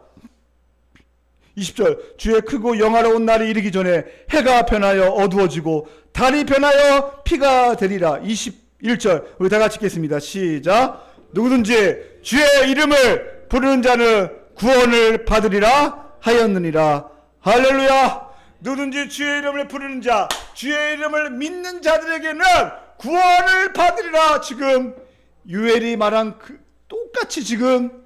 20절 주의 크고 영화로운 날이 이르기 전에 해가 변하여 어두워지고 달이 변하여 피가 되리라. 21절 우리 다 같이 읽겠습니다. 시작. 누구든지 주의 이름을 부르는 자는 구원을 받으리라 하였느니라. 할렐루야. 누구든지 주의 이름을 부르는 자, 주의 이름을 믿는 자들에게는 구원을 받으리라. 지금 유엘이 말한 똑같이 지금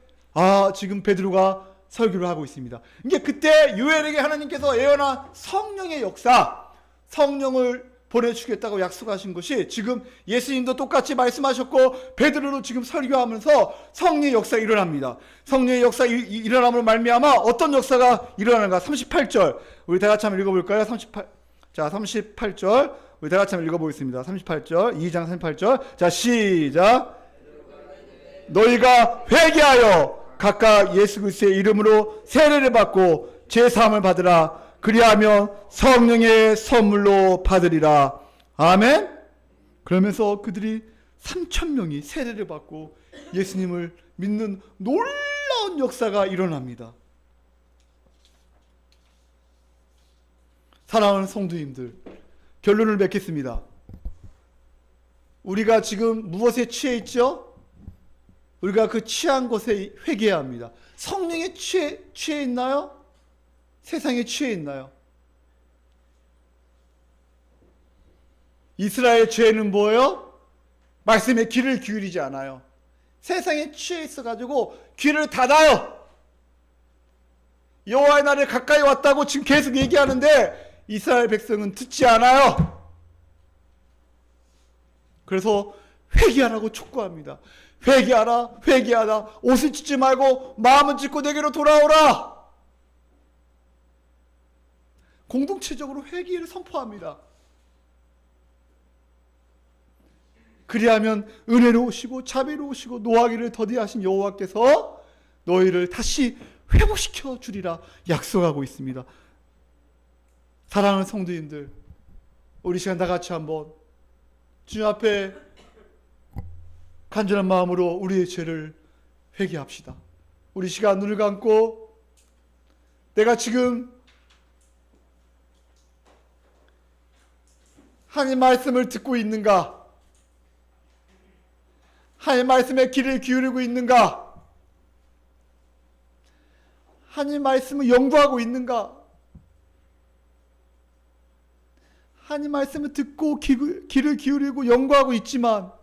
베드로가 설교를 하고 있습니다. 이게 그때 유엘에게 하나님께서 예언한 성령의 역사, 성령을 보내주겠다고 약속하신 것이 지금 예수님도 똑같이 말씀하셨고 베드로도 지금 설교하면서 성령의 역사가 일어납니다. 성령의 역사가 일어남으로 말미암아 어떤 역사가 일어나는가? 38절 우리 다 같이 한번 읽어볼까요? 38절 우리 다 같이 한번 읽어보겠습니다. 38절 2장 38절 자 시작. 너희가 회개하여 각각 예수 그리스도의 이름으로 세례를 받고 제사함을 받으라. 그리하면 성령의 선물로 받으리라. 아멘. 그러면서 그들이 3,000명이 세례를 받고 예수님을 믿는 놀라운 역사가 일어납니다. 사랑하는 성도님들, 결론을 맺겠습니다. 우리가 지금 무엇에 취해 있죠? 우리가 그 취한 것에 회개해야 합니다. 성령에 취해 있나요? 세상에 취해 있나요? 이스라엘의 죄는 뭐예요? 말씀에 귀를 기울이지 않아요. 세상에 취해 있어가지고 귀를 닫아요. 여호와의 날에 가까이 왔다고 지금 계속 얘기하는데 이스라엘 백성은 듣지 않아요. 그래서 회개하라고 촉구합니다. 회개하라. 옷을 찢지 말고 마음을 찢고 내게로 돌아오라. 공동체적으로 회개를 선포합니다. 그리하면 은혜로우시고 자비로우시고 노하기를 더디하신 여호와께서 너희를 다시 회복시켜 주리라 약속하고 있습니다. 사랑하는 성도님들, 우리 시간 다 같이 한번 주님 앞에 간절한 마음으로 우리의 죄를 회개합시다. 우리 시간 눈을 감고 내가 지금 하나님 말씀을 듣고 있는가? 하나님 말씀에 귀를 기울이고 있는가? 하나님 말씀을 연구하고 있는가? 하나님 말씀을 듣고 귀를 기울이고 연구하고 있지만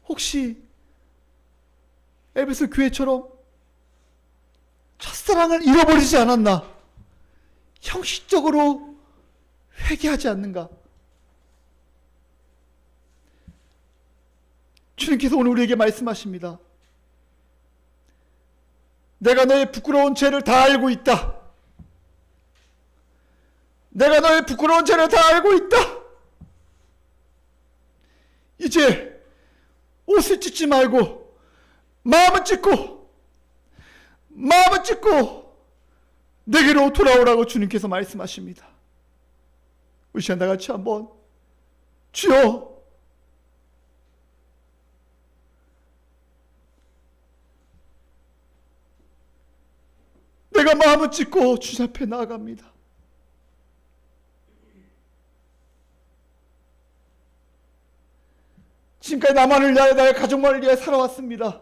혹시 에베소 교회처럼 첫사랑을 잃어버리지 않았나? 형식적으로 회개하지 않는가? 주님께서 오늘 우리에게 말씀하십니다. 내가 너의 부끄러운 죄를 다 알고 있다. 내가 너의 부끄러운 죄를 다 알고 있다. 이제 옷을 찢지 말고 마음을 찢고 내게로 돌아오라고 주님께서 말씀하십니다. 우리 시간 다 같이 한번 주여, 내가 마음을 찢고 주님 앞에 나아갑니다. 지금까지 나만을 위하여 나의 가족만을 위하여 살아왔습니다.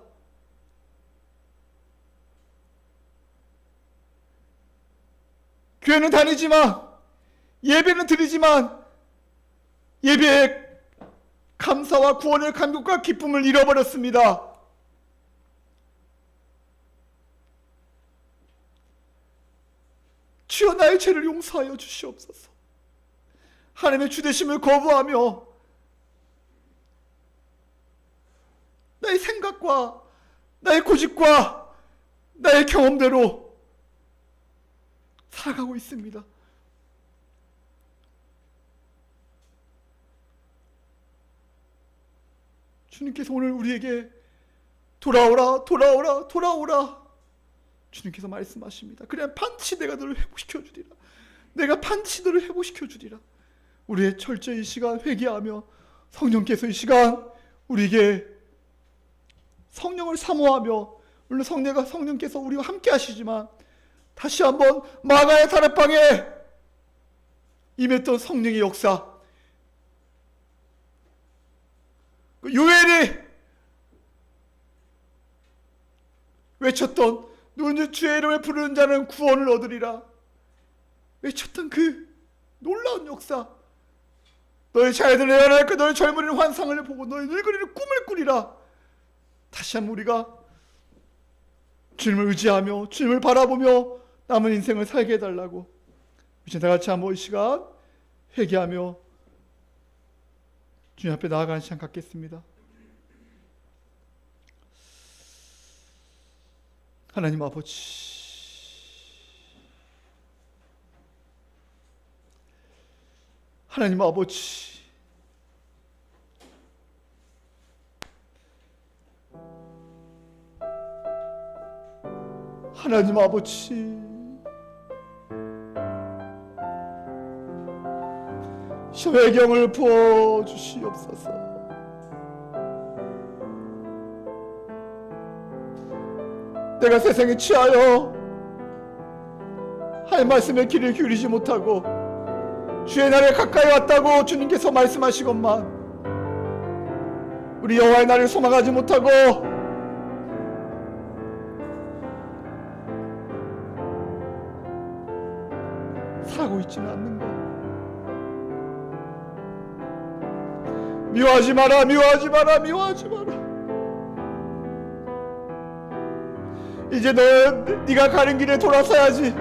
교회는 다니지만 예배는 드리지만 예배의 감사와 구원의 감격과 기쁨을 잃어버렸습니다. 주여, 나의 죄를 용서하여 주시옵소서. 하나님의 주되심을 거부하며 나의 생각과 나의 고집과 나의 경험대로 살아가고 있습니다. 주님께서 오늘 우리에게 돌아오라 주님께서 말씀하십니다. 그래야 반드시 내가 너를 회복시켜 주리라. 내가 반드시 너를 회복시켜 주리라. 우리의 철저히 이 시간 회개하며 성령께서 이 시간 우리에게 성령을 사모하며, 물론 성령께서 우리와 함께 하시지만 다시 한번 마가의 다락방에 임했던 성령의 역사, 요엘이 외쳤던 누구든지 주의 이름을 부르는 자는 구원을 얻으리라 외쳤던 그 놀라운 역사, 너희 자녀들을 애원할까, 너희 젊은이는 환상을 보고 너희 늙은이는 꿈을 꾸리라. 다시 한번 우리가 주님을 의지하며 주님을 바라보며 남은 인생을 살게 해달라고 이제 다 같이 한번 이 시간 회개하며 주님 앞에 나아가는 시간 갖겠습니다. 하나님 아버지, 하나님 아버지, 하나님 아버지, 회경을 부어주시옵소서. 내가 세상에 취하여 하나님 말씀에 귀를 기울이지 못하고 주의 날에 가까이 왔다고 주님께서 말씀하시건만 우리 여호와의 날을 소망하지 못하고 살아가고 있지는 않는가. 미워하지 마라, 미워하지 마라, 미워하지 마라. 이제 네가 가는 길에 돌아서야지.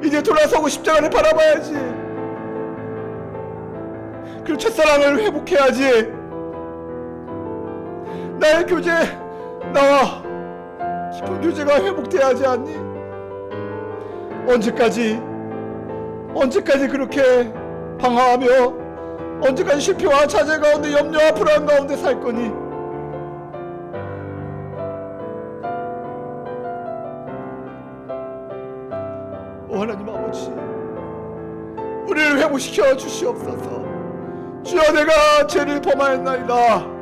이제 돌아서고 십자가를 바라봐야지. 그리고 첫사랑을 회복해야지. 나의 교제, 나와 깊은 교제가 회복돼야 하지 않니? 언제까지 그렇게 방황하며 언제까지 실패와 좌절 가운데 염려와 불안 가운데 살 거니? 오 하나님 아버지, 우리를 회복시켜 주시옵소서. 주여, 내가 죄를 범하였나이다.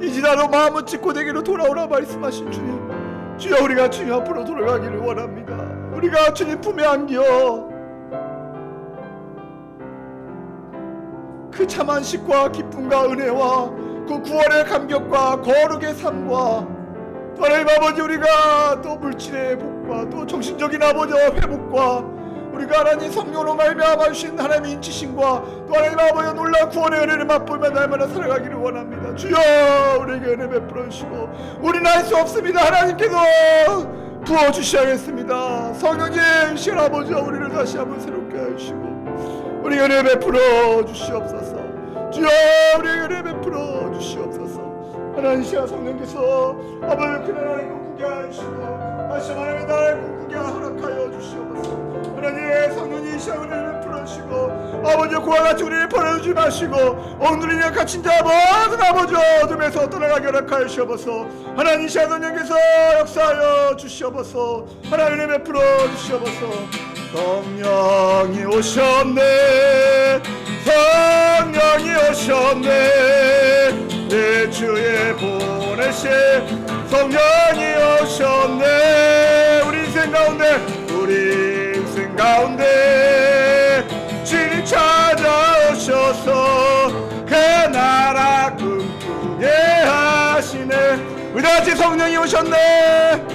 이지라도 마음을 찢고 내게로 돌아오라 말씀하신 주님, 주여, 우리가 주님 앞으로 돌아가기를 원합니다. 우리가 주님 품에 안겨 그 참안식과 기쁨과 은혜와 그 구원의 감격과 거룩의 삶과 또 하나님 아버지, 우리가 또 물질의 복과 또 정신적인 아버지 회복과 우리가 하나님 성령으로 말미암아 주신 하나님의 인치심과 또 하나님 아버지의 놀라운 구원의 은혜를 맛보며 날마다 살아가기를 원합니다. 주여, 우리에게 은혜 베풀어 주시고 우리는 할 수 없습니다. 하나님께서 부어주셔야겠습니다. 성령님, 신 아버지와 우리를 다시 한번 새롭게 하시고 우리 은혜 베풀어 주시옵소서. 주여, 우리에게 은혜 베풀어 주시옵소서. 하나님, 시간 성령께서 아버지 그날 하나님 꿈꾸게 하시고 다시 하나님의 나라를 꿈꾸게 허락하여 주시옵소서. 하나님, 성령님 이 시간을 베풀어 주시고 아버지 그와 같이 우리를 버려주지 마시고 엉뚱이냐 갇힌 자 모든 아버지 어둠에서 떠나가게 허락하여 주시옵소서. 하나님, 이 시간 성령께서 역사하여 주시옵소서. 하나님, 은혜 베풀어 주시옵소서. 성령이 오셨네, 성령이 오셨네, 내 주에 보내신 성령이 오셨네. 우리 인생 가운데 주님 찾아오셔서 그 나라 꿈꾸게 하시네. 우리 다같이 성령이 오셨네,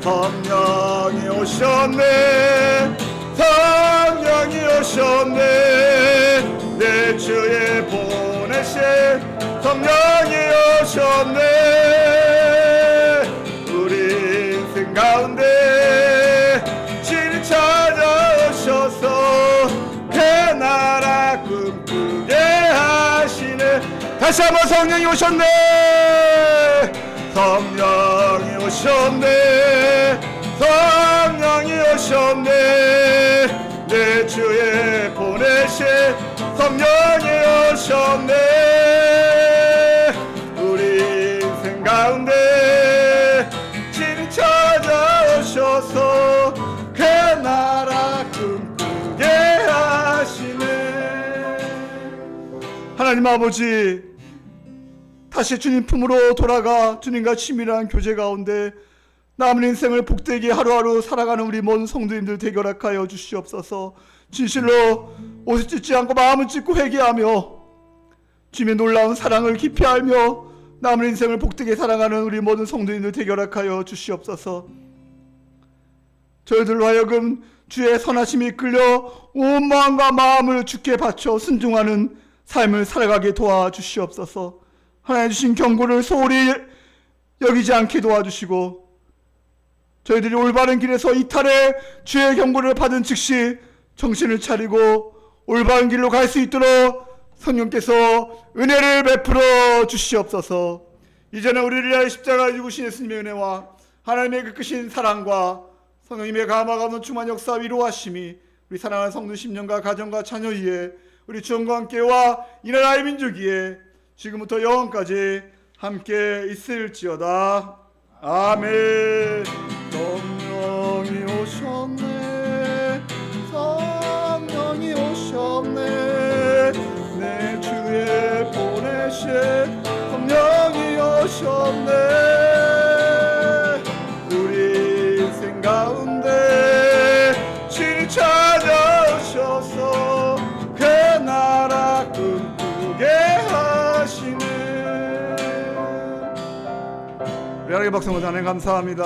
성령이 오셨네, 성령이 오셨네, 내 주에 보내신 성령이 오셨네. 우리 인생 가운데 주님 찾아오셔서 그 나라 꿈꾸게 하시네. 다시 한번 성령이 오셨네, 성령이 오셨네, 성령이 오셨네, 내 주에 보내신 성령이 오셨네. 우리 인생 가운데 주님 찾아오셔서 그 나라 꿈꾸게 하시네. 하나님 아버지, 다시 주님 품으로 돌아가 주님과 친밀한 교제 가운데 남은 인생을 복되게 하루하루 살아가는 우리 모든 성도님들 되게 허락하여 주시옵소서. 진실로 옷을 찢지 않고 마음을 찢고 회개하며 주님의 놀라운 사랑을 깊이 알며 남은 인생을 복되게 살아가는 우리 모든 성도님들 되게 허락하여 주시옵소서. 저희들로 하여금 주의 선하심이 이끌려 온 마음과 마음을 주께 바쳐 순종하는 삶을 살아가게 도와주시옵소서. 하나님 주신 경고를 소홀히 여기지 않게 도와주시고 저희들이 올바른 길에서 이탈해 주의 경고를 받은 즉시 정신을 차리고 올바른 길로 갈 수 있도록 성령께서 은혜를 베풀어 주시옵소서. 이제는 우리를 위하여 십자가에 죽으신 예수님의 은혜와 하나님의 그 크신 사랑과 성령님의 감화가 없는 충만 역사 위로하심이 우리 사랑하는 성도 10년과 가정과 자녀 위에 우리 주원과 함께와 이 나라의 민족 위에 지금부터 영원까지 함께 있을지어다. 아멘. 성령이 오셨네, 성령이 오셨네, 내 주에 보내신 성령이 오셨네. 우리 인생 가운데 주님 찾아오셔서 그 나라 꿈꾸게 하시네. 우리 하나님 박수 한번 하나님 감사합니다.